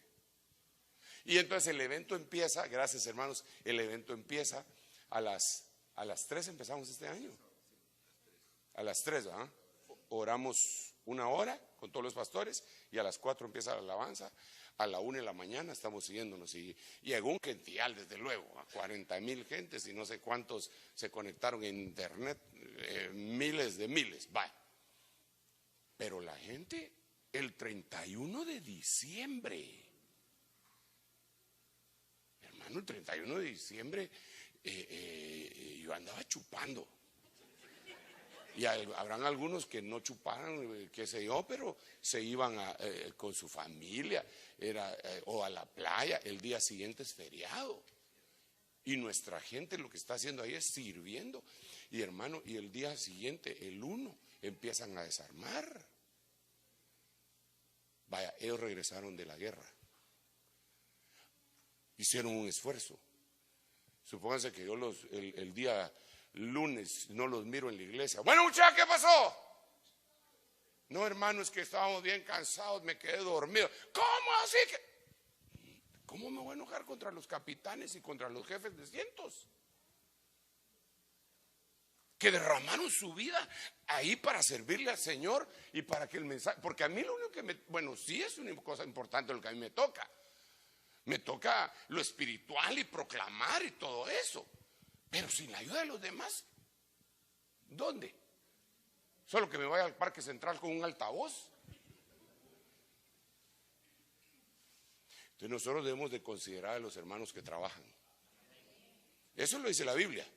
Y entonces el evento empieza, gracias hermanos, el evento empieza a las 3 empezamos este año. A las 3, ¿verdad? Oramos 1 hora con todos los pastores y a las 4 empieza la alabanza. A la 1 de la mañana estamos siguiéndonos y llegó un gential, desde luego, a 40,000 gentes y no sé cuántos se conectaron en internet, miles de miles, va. Pero la gente, el 31 de diciembre, hermano, el 31 de diciembre yo andaba chupando. Y habrán algunos que no chuparan, qué sé yo, pero se iban con su familia o a la playa. El día siguiente es feriado. Y nuestra gente lo que está haciendo ahí es sirviendo. Y hermano, y el día siguiente, el 1, empiezan a desarmar. Vaya, ellos regresaron de la guerra. Hicieron un esfuerzo. Supónganse que yo el día lunes no los miro en la iglesia. Bueno, muchachos, ¿qué pasó? No, hermano, es que estábamos bien cansados, me quedé dormido. ¿Cómo así que? ¿Cómo me voy a enojar contra los capitanes y contra los jefes de cientos? Que derramaron su vida ahí para servirle al Señor y para que el mensaje, porque a mí lo único que sí es una cosa importante lo que a mí me toca. Me toca lo espiritual y proclamar y todo eso. Pero sin la ayuda de los demás, ¿dónde? Solo que me vaya al Parque Central con un altavoz. Entonces nosotros debemos de considerar a los hermanos que trabajan. Eso lo dice la Biblia.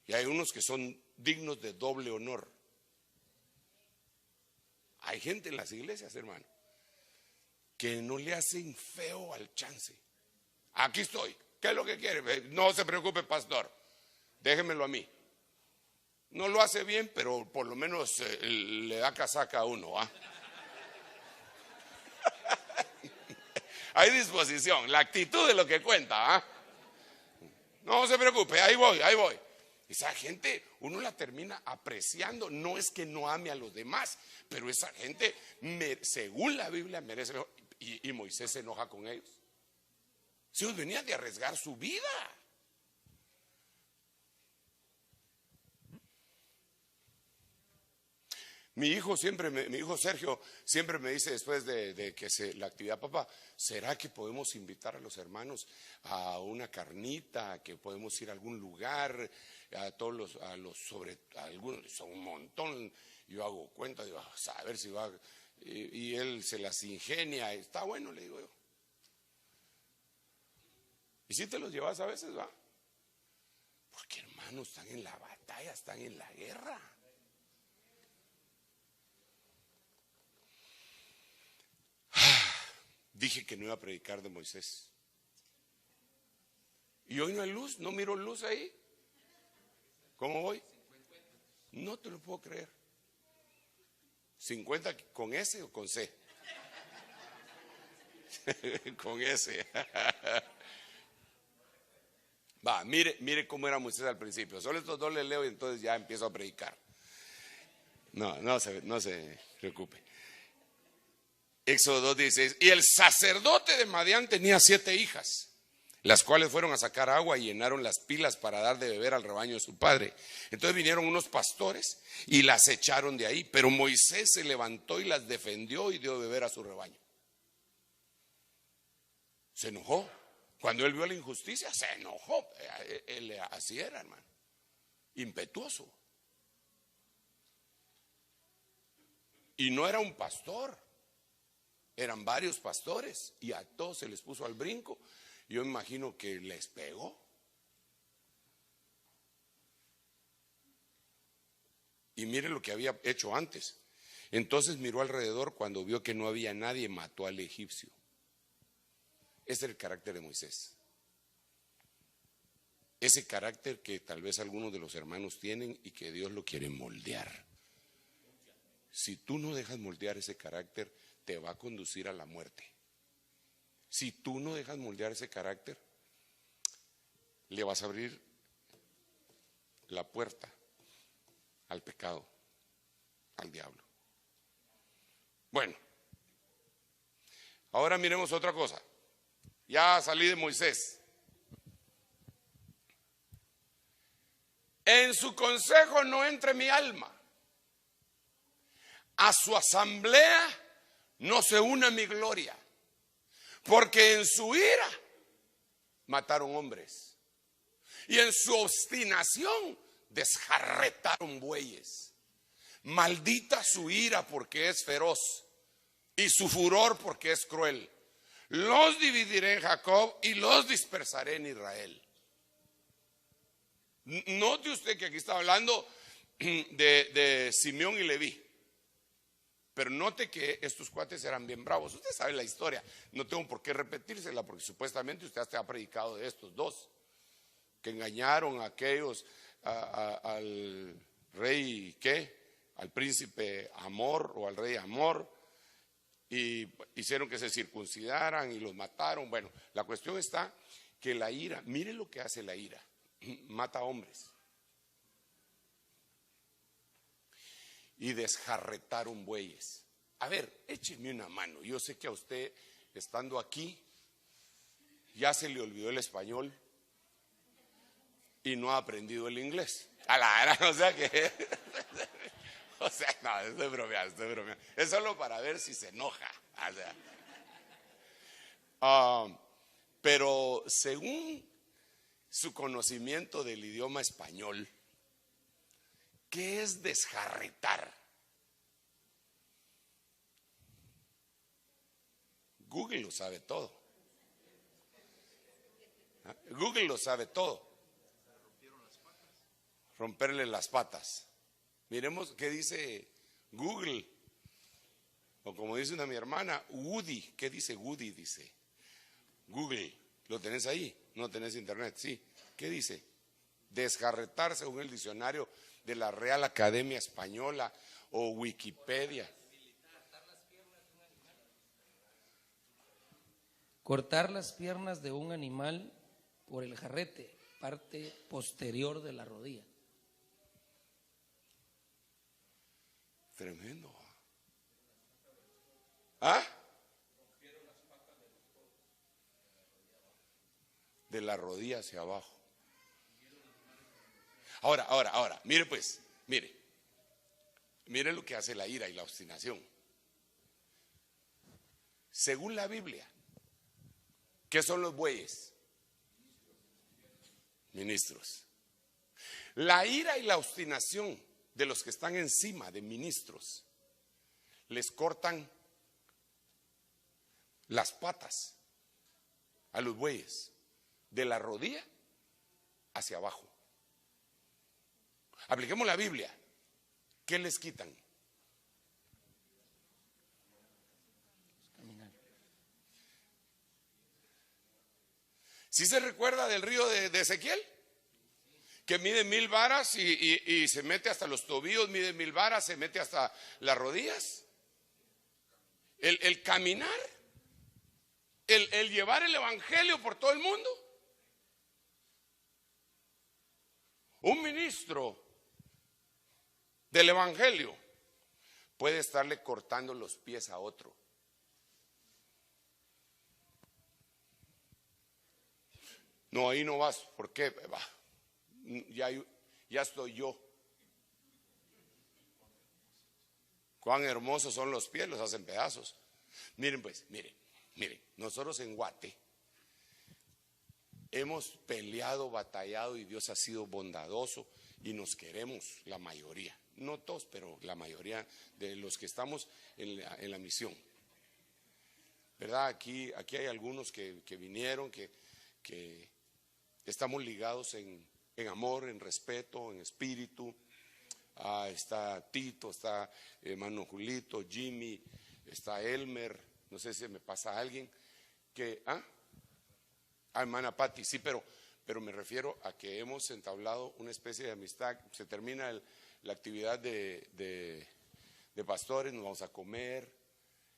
Y hay unos que son dignos de doble honor. Hay gente en las iglesias, hermano, que no le hacen feo al chance. Aquí estoy. ¿Qué es lo que quiere? No se preocupe, pastor. Déjemelo a mí. No lo hace bien, pero por lo menos le da casaca a uno, ¿ah? Hay disposición, la actitud de lo que cuenta, ¿ah? No se preocupe, ahí voy, ahí voy. Esa gente uno la termina apreciando. No es que no ame a los demás, pero esa gente, según la Biblia, merece mejor. Y Moisés se enoja con ellos. Si ellos venían de arriesgar su vida. Mi hijo Sergio siempre me dice después de que la actividad, papá, ¿será que podemos invitar a los hermanos a una carnita, que podemos ir a algún lugar, algunos son un montón? Yo hago cuenta, digo, a ver si va, y él se las ingenia, está bueno, le digo yo. Y si te los llevas a veces, va, porque hermanos están en la batalla, están en la guerra. Dije que no iba a predicar de Moisés. Y hoy no hay luz, no miro luz ahí. ¿Cómo voy? No te lo puedo creer. 50 con S o con C. Con S. Va, mire cómo era Moisés al principio. Solo estos dos les leo y entonces ya empiezo a predicar. No se preocupe. Éxodo 2:16. Y el sacerdote de Madián tenía 7 hijas, las cuales fueron a sacar agua y llenaron las pilas para dar de beber al rebaño de su padre. Entonces vinieron unos pastores y las echaron de ahí. Pero Moisés se levantó y las defendió y dio de beber a su rebaño. Se enojó. Cuando él vio la injusticia, se enojó. Él así era, hermano. Impetuoso. Y no era un pastor. Eran varios pastores. Y a todos se les puso al brinco. Yo imagino que les pegó. Y mire lo que había hecho antes. Entonces miró alrededor, cuando vio que no había nadie, mató al egipcio. Ese es el carácter de Moisés. Ese carácter que tal vez algunos de los hermanos tienen y que Dios lo quiere moldear. Si tú no dejas moldear ese carácter, te va a conducir a la muerte. Si tú no dejas moldear ese carácter, le vas a abrir la puerta al pecado, al diablo. Bueno, ahora miremos otra cosa. Ya salí de Moisés. En su consejo no entre mi alma. A su asamblea no se une mi gloria. Porque en su ira mataron hombres. Y en su obstinación desjarretaron bueyes. Maldita su ira porque es feroz. Y su furor porque es cruel. Los dividiré en Jacob y los dispersaré en Israel. Note usted que aquí está hablando de Simeón y Leví. Pero note que estos cuates eran bien bravos. Usted sabe la historia. No tengo por qué repetírsela porque supuestamente usted hasta ha predicado de estos dos que engañaron a aquellos, al rey, ¿qué? Al príncipe Amor o al rey Amor. Y hicieron que se circuncidaran y los mataron. Bueno, la cuestión está que la ira, mire lo que hace la ira, mata hombres. Y desjarretaron bueyes. A ver, écheme una mano. Yo sé que a usted, estando aquí, ya se le olvidó el español y no ha aprendido el inglés. A la gran, o sea que... O sea, no, estoy bromeando. Es solo para ver si se enoja. O sea, pero según su conocimiento del idioma español, ¿qué es desjarretar? Google lo sabe todo. Google lo sabe todo. Romperle las patas. Miremos qué dice Google, o como dice mi hermana, Woody. ¿Qué dice Woody? Dice Google. ¿Lo tenés ahí? ¿No tenés internet? Sí. ¿Qué dice? Desjarretar según el diccionario de la Real Academia Española o Wikipedia. Cortar las piernas de un animal por el jarrete, parte posterior de la rodilla. Tremendo. ¿Ah? De la rodilla hacia abajo. Ahora, mire pues, mire lo que hace la ira y la obstinación. Según la Biblia, ¿qué son los bueyes? Ministros. La ira y la obstinación de los que están encima de ministros, les cortan las patas a los bueyes de la rodilla hacia abajo. Apliquemos la Biblia. ¿Qué les quitan? ¿Sí se recuerda del río de Ezequiel? Que mide 1000 varas y se mete hasta los tobillos, mide 1000 varas, se mete hasta las rodillas. El caminar, el llevar el evangelio por todo el mundo. Un ministro del evangelio puede estarle cortando los pies a otro. No, ahí no vas. ¿Por qué? Ya estoy yo. Cuán hermosos son los pies, los hacen pedazos. Miren pues, miren, nosotros en Guate hemos peleado, batallado y Dios ha sido bondadoso y nos queremos la mayoría. No todos, pero la mayoría de los que estamos en la misión. ¿Verdad? Aquí hay algunos que vinieron, que estamos ligados en amor, en respeto, en espíritu. Está Tito, está hermano Julito, Jimmy, está Elmer, no sé si me pasa alguien que, hermana Patti, sí, pero me refiero a que hemos entablado una especie de amistad. Se termina la actividad de pastores, nos vamos a comer,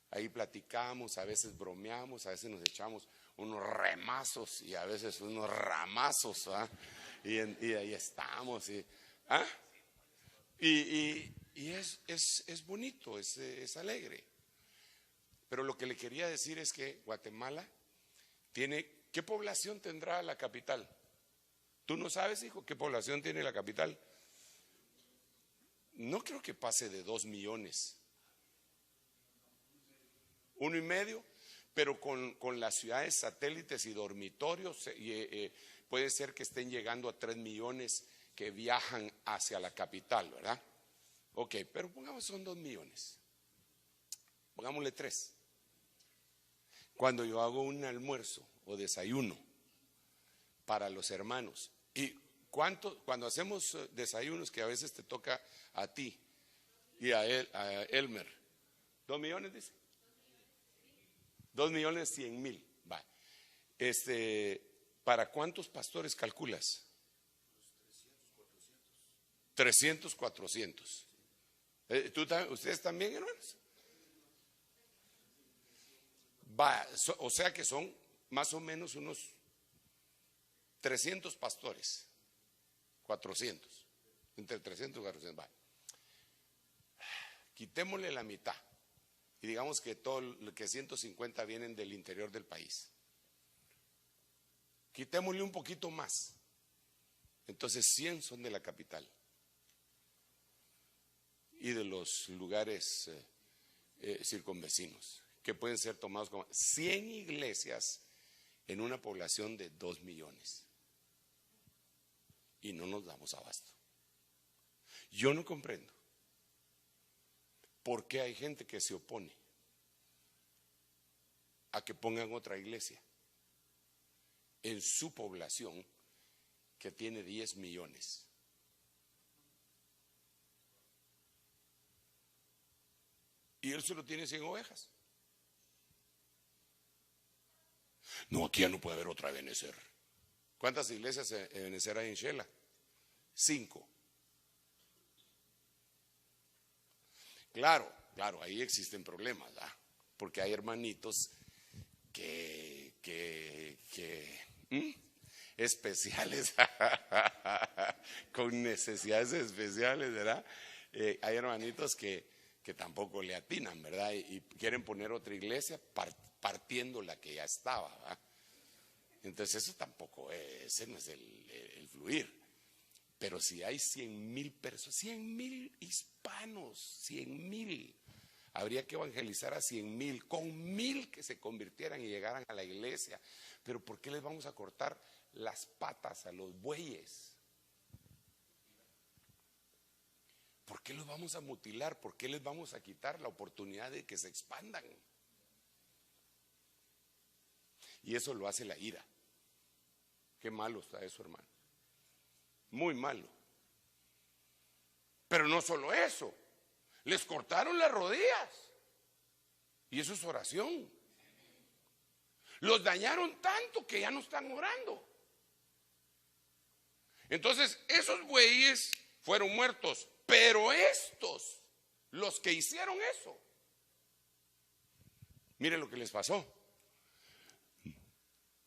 ahí platicamos, a veces bromeamos, a veces nos echamos unos remazos y a veces unos ramazos, y ahí estamos, y es bonito, es alegre. Pero lo que le quería decir es que Guatemala tiene, ¿qué población tendrá la capital? ¿Tú no sabes, hijo, qué población tiene la capital? No creo que pase de 2 millones. 1,5, pero con las ciudades satélites y dormitorios puede ser que estén llegando a 3 millones que viajan hacia la capital, ¿verdad? Ok, pero pongamos son 2 millones. Pongámosle 3. Cuando yo hago un almuerzo o desayuno para los hermanos, y cuando hacemos desayunos que a veces te toca a ti y a Elmer, 2 millones dice. 2,100,000. Va. ¿Para cuántos pastores calculas? 300, 400. ¿Ustedes también, hermanos? Va, o sea que son más o menos unos 300 pastores. 400. Entre 300 y 400. Va. Quitémosle la mitad. Y digamos que 150 vienen del interior del país. Quitémosle un poquito más. Entonces 100 son de la capital y de los lugares circunvecinos, que pueden ser tomados como 100 iglesias en una población de 2 millones. Y no nos damos abasto. Yo no comprendo por qué hay gente que se opone a que pongan otra iglesia en su población que tiene 10 millones. Y él solo tiene 100 ovejas. No, aquí ya no puede haber otra Ebenezer. ¿Cuántas iglesias Ebenezer hay en Shela? 5. Claro, ahí existen problemas, ¿verdad? Porque hay hermanitos especiales, con necesidades especiales, ¿verdad? Hay hermanitos que tampoco le atinan, ¿verdad? Y quieren poner otra iglesia partiendo la que ya estaba, ¿verdad? Entonces eso tampoco, ese no es el fluir. Pero si hay 100,000 personas, 100,000 hispanos, 100,000, habría que evangelizar a 100,000, con 1,000 que se convirtieran y llegaran a la iglesia. Pero ¿por qué les vamos a cortar las patas a los bueyes? ¿Por qué los vamos a mutilar? ¿Por qué les vamos a quitar la oportunidad de que se expandan? Y eso lo hace la ira. Qué malo está eso, hermano. Muy malo. Pero no solo eso, les cortaron las rodillas. Y eso es oración. Los dañaron tanto que ya no están orando. Entonces, esos güeyes fueron muertos, pero estos, los que hicieron eso, miren lo que les pasó.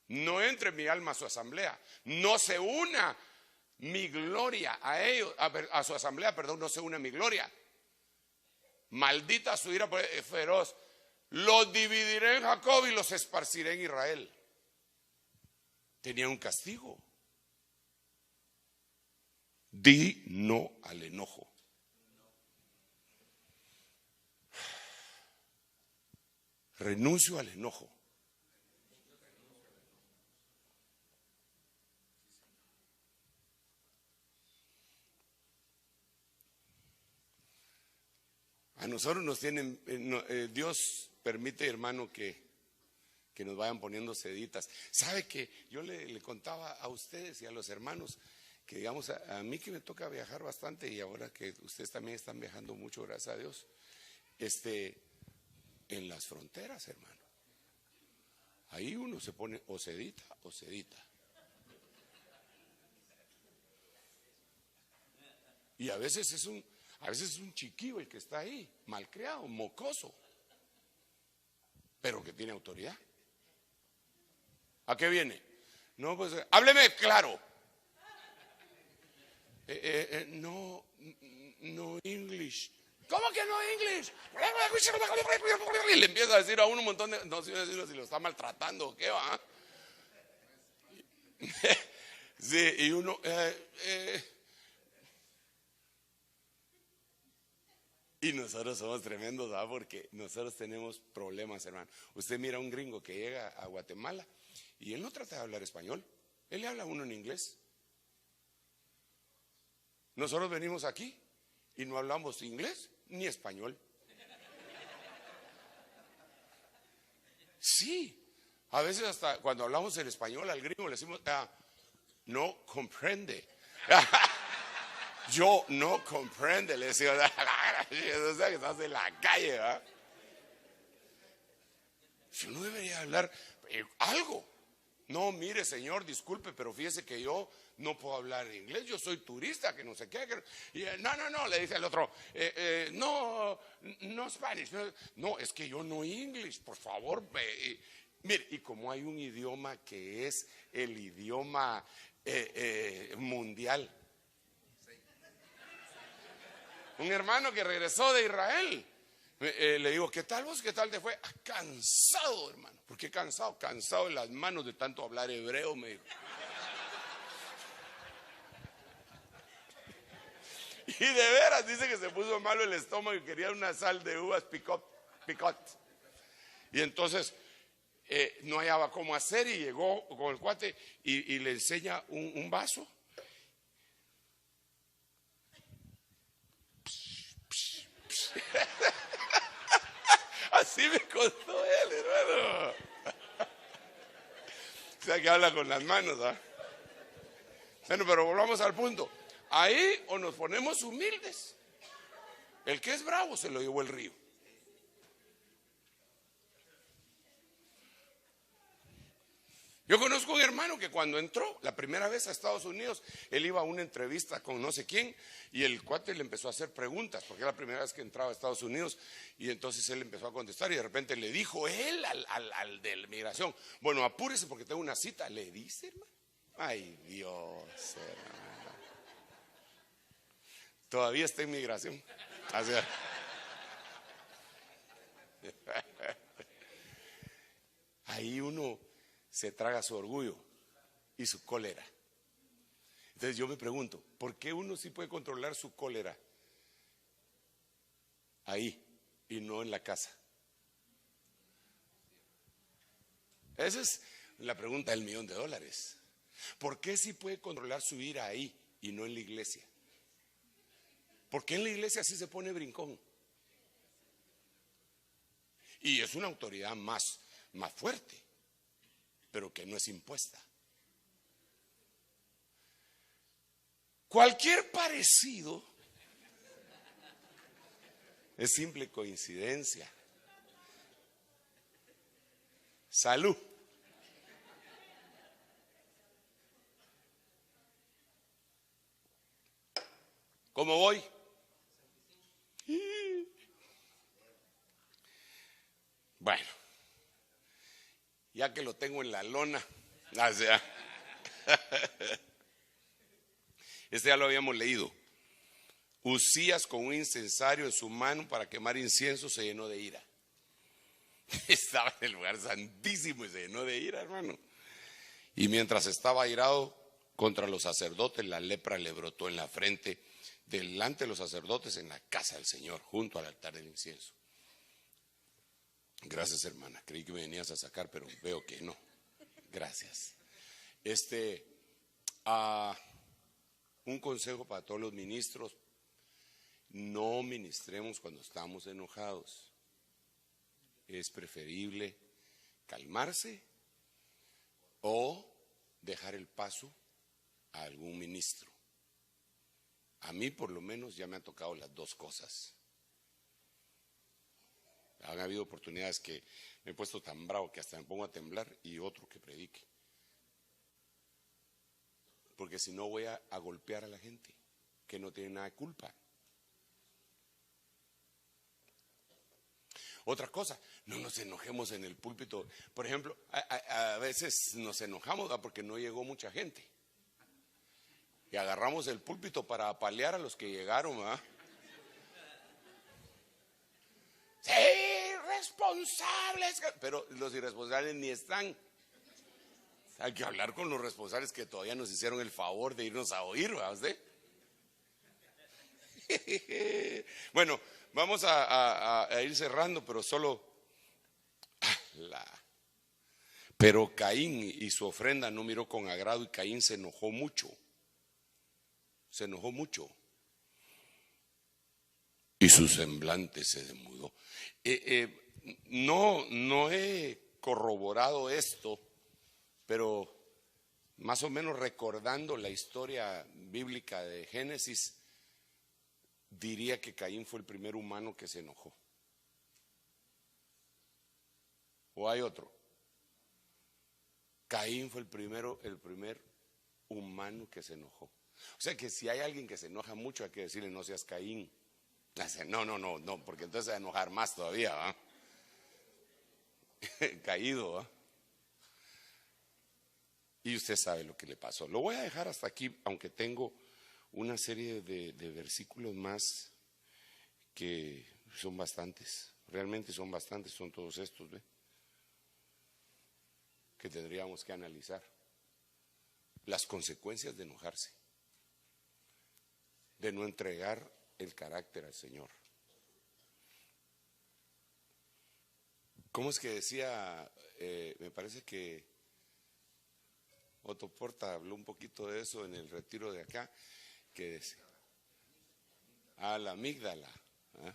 No entre mi alma a su asamblea, no se una mi gloria a ellos, a su asamblea, perdón, no se una mi gloria. Maldita su ira feroz. Los dividiré en Jacob y los esparciré en Israel. Tenía un castigo. Di no al enojo. Renuncio al enojo. A nosotros nos tienen, Dios permite, hermano, que nos vayan poniendo seditas. ¿Sabe que yo le contaba a ustedes y a los hermanos que, digamos, a mí que me toca viajar bastante, y ahora que ustedes también están viajando mucho, gracias a Dios, en las fronteras, hermano, ahí uno se pone o sedita o sedita. Y a veces es un chiquillo el que está ahí, malcriado, mocoso, pero que tiene autoridad. ¿A qué viene? No, pues hábleme claro. No English. ¿Cómo que no English? Y le empieza a decir a uno un montón de, no sé si lo está maltratando o qué va. Sí, y uno y nosotros somos tremendos, ¿verdad? Porque nosotros tenemos problemas, hermano. Usted mira a un gringo que llega a Guatemala y él no trata de hablar español, él le habla a uno en inglés. Nosotros venimos aquí y no hablamos inglés ni español. Sí, a veces hasta cuando hablamos en español al gringo le decimos, no comprende. Yo no comprende, le decía, o sea que estás en la calle, ¿verdad? Yo no debería hablar algo. No, mire, señor, disculpe, pero fíjese que yo no puedo hablar inglés, yo soy turista, que no sé qué. Y, no, le dice al otro, no Spanish, no, es que yo no English, por favor. Mire, y como hay un idioma que es el idioma mundial. Un hermano que regresó de Israel, le digo, ¿qué tal vos? ¿Qué tal te fue? Cansado, hermano. ¿Por qué cansado? Cansado en las manos de tanto hablar hebreo, me dijo. Y de veras dice que se puso malo el estómago y quería una sal de uvas picot. Y entonces no hallaba cómo hacer y llegó con el cuate y le enseña un vaso. Así me contó él, hermano. O sea que habla con las manos, ¿ah? Bueno, pero volvamos al punto. Ahí o nos ponemos humildes. El que es bravo se lo llevó el río. Yo conozco un hermano que cuando entró la primera vez a Estados Unidos, él iba a una entrevista con no sé quién y el cuate le empezó a hacer preguntas porque era la primera vez que entraba a Estados Unidos y entonces él empezó a contestar y de repente le dijo él al de la migración, bueno, apúrese porque tengo una cita, le dice, hermano. Ay, Dios, hermano. Todavía está en migración. Ahí uno se traga su orgullo y su cólera. Entonces yo me pregunto, ¿por qué uno sí puede controlar su cólera ahí y no en la casa? Esa es la pregunta del $1.000.000. ¿Por qué sí puede controlar su ira ahí y no en la iglesia? ¿Por qué en la iglesia sí se pone brincón? Y es una autoridad más fuerte, pero que no es impuesta. Cualquier parecido es simple coincidencia. Salud. ¿Cómo voy? Bueno, ya que lo tengo en la lona, o sea, este ya lo habíamos leído. Usías, con un incensario en su mano para quemar incienso, se llenó de ira. Estaba en el lugar santísimo y se llenó de ira, hermano. Y mientras estaba airado contra los sacerdotes, la lepra le brotó en la frente, delante de los sacerdotes, en la casa del Señor, junto al altar del incienso. Gracias, hermana. Creí que me venías a sacar, pero veo que no. Gracias. Un consejo para todos los ministros: no ministremos cuando estamos enojados. Es preferible calmarse o dejar el paso a algún ministro. A mí, por lo menos, ya me han tocado las dos cosas. Han habido oportunidades que me he puesto tan bravo que hasta me pongo a temblar, y otro que predique. Porque si no, voy a golpear a la gente que no tiene nada de culpa. Otra cosa, no nos enojemos en el púlpito. Por ejemplo, a veces nos enojamos porque no llegó mucha gente. Y agarramos el púlpito para apalear a los que llegaron, ¿verdad? Sí, responsables. Pero los irresponsables ni están. Hay que hablar con los responsables que todavía nos hicieron el favor de irnos a oír, ¿verdad usted? Bueno, vamos a ir cerrando, pero solo Pero Caín y su ofrenda no miró con agrado, y Caín se enojó mucho. Se enojó mucho. Y su semblante se demudó. No he corroborado esto, pero más o menos recordando la historia bíblica de Génesis, diría que Caín fue el primer humano que se enojó. ¿O hay otro? Caín fue el primer humano que se enojó. O sea que si hay alguien que se enoja mucho, hay que decirle: no seas Caín. No, porque entonces se va a enojar más todavía, ¿va? Caído, ¿va? Y usted sabe lo que le pasó. Lo voy a dejar hasta aquí, aunque tengo una serie de versículos más que son bastantes. Realmente son bastantes, son todos estos, ¿ve? Que tendríamos que analizar. Las consecuencias de enojarse, de no entregar el carácter al Señor. ¿Cómo es que decía? Me parece que Otto Porta habló un poquito de eso en el retiro de acá, que decía: la amígdala, ¿eh?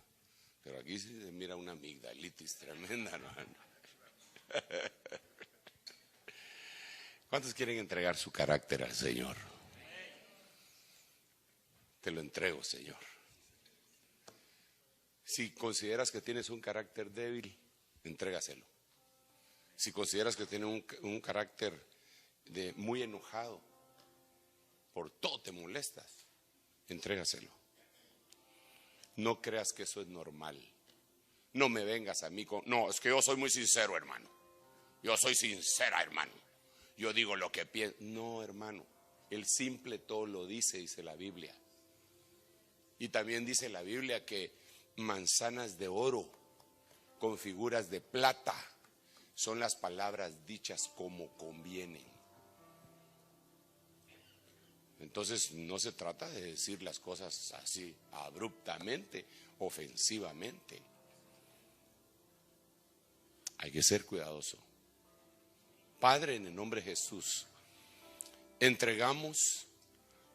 Pero aquí sí se mira una amigdalitis tremenda, ¿no? ¿Cuántos quieren entregar su carácter al Señor? Te lo entrego, Señor. Si consideras que tienes un carácter débil, entrégaselo. Si consideras que tienes un carácter muy enojado, por todo te molestas, entrégaselo. No creas que eso es normal. No me vengas a mí con: no, es que yo soy muy sincero, hermano. Yo soy sincera, hermano. Yo digo lo que pienso. No, hermano. El simple todo lo dice la Biblia. Y también dice la Biblia que manzanas de oro con figuras de plata son las palabras dichas como convienen. Entonces no se trata de decir las cosas así abruptamente, ofensivamente. Hay que ser cuidadoso. Padre, en el nombre de Jesús, entregamos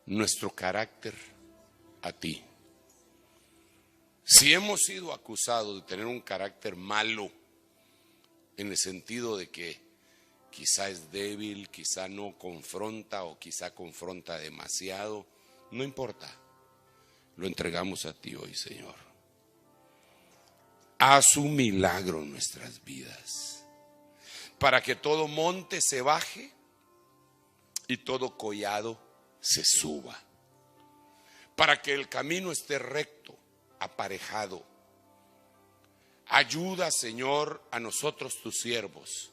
nuestro carácter a ti. Si hemos sido acusados de tener un carácter malo, en el sentido de que quizá es débil, quizá no confronta, o quizá confronta demasiado, no importa, lo entregamos a ti hoy, Señor. Haz un milagro en nuestras vidas, para que todo monte se baje y todo collado se suba. para que el camino esté recto, aparejado. Ayuda, Señor, a nosotros tus siervos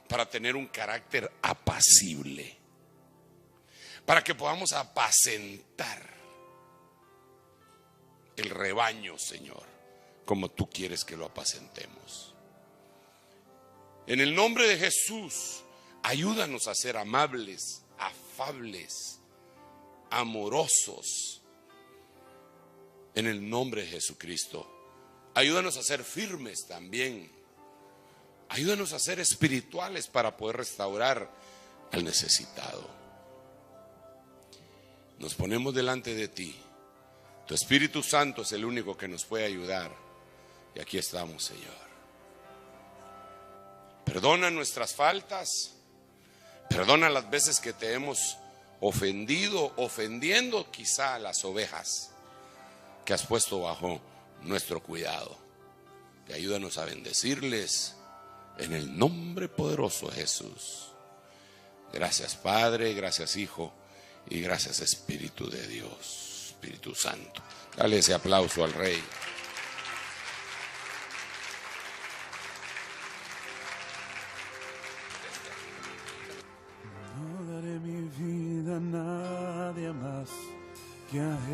para tener un carácter apacible, para que podamos apacentar el rebaño, Señor, como tú quieres que lo apacentemos. En el nombre de Jesús, ayúdanos a ser amables, afables, amorosos. En el nombre de Jesucristo, ayúdanos a ser firmes también. Ayúdanos a ser espirituales para poder restaurar al necesitado. Nos ponemos delante de ti. Tu Espíritu Santo es el único que nos puede ayudar. Y aquí estamos, Señor. Perdona nuestras faltas. Perdona las veces que te hemos ofendido, ofendiendo quizá a las ovejas que has puesto bajo nuestro cuidado. Y ayúdanos a bendecirles en el nombre poderoso de Jesús. Gracias, Padre, gracias, Hijo, y gracias, Espíritu de Dios, Espíritu Santo. Dale ese aplauso al Rey. No daré mi vida a nadie más que a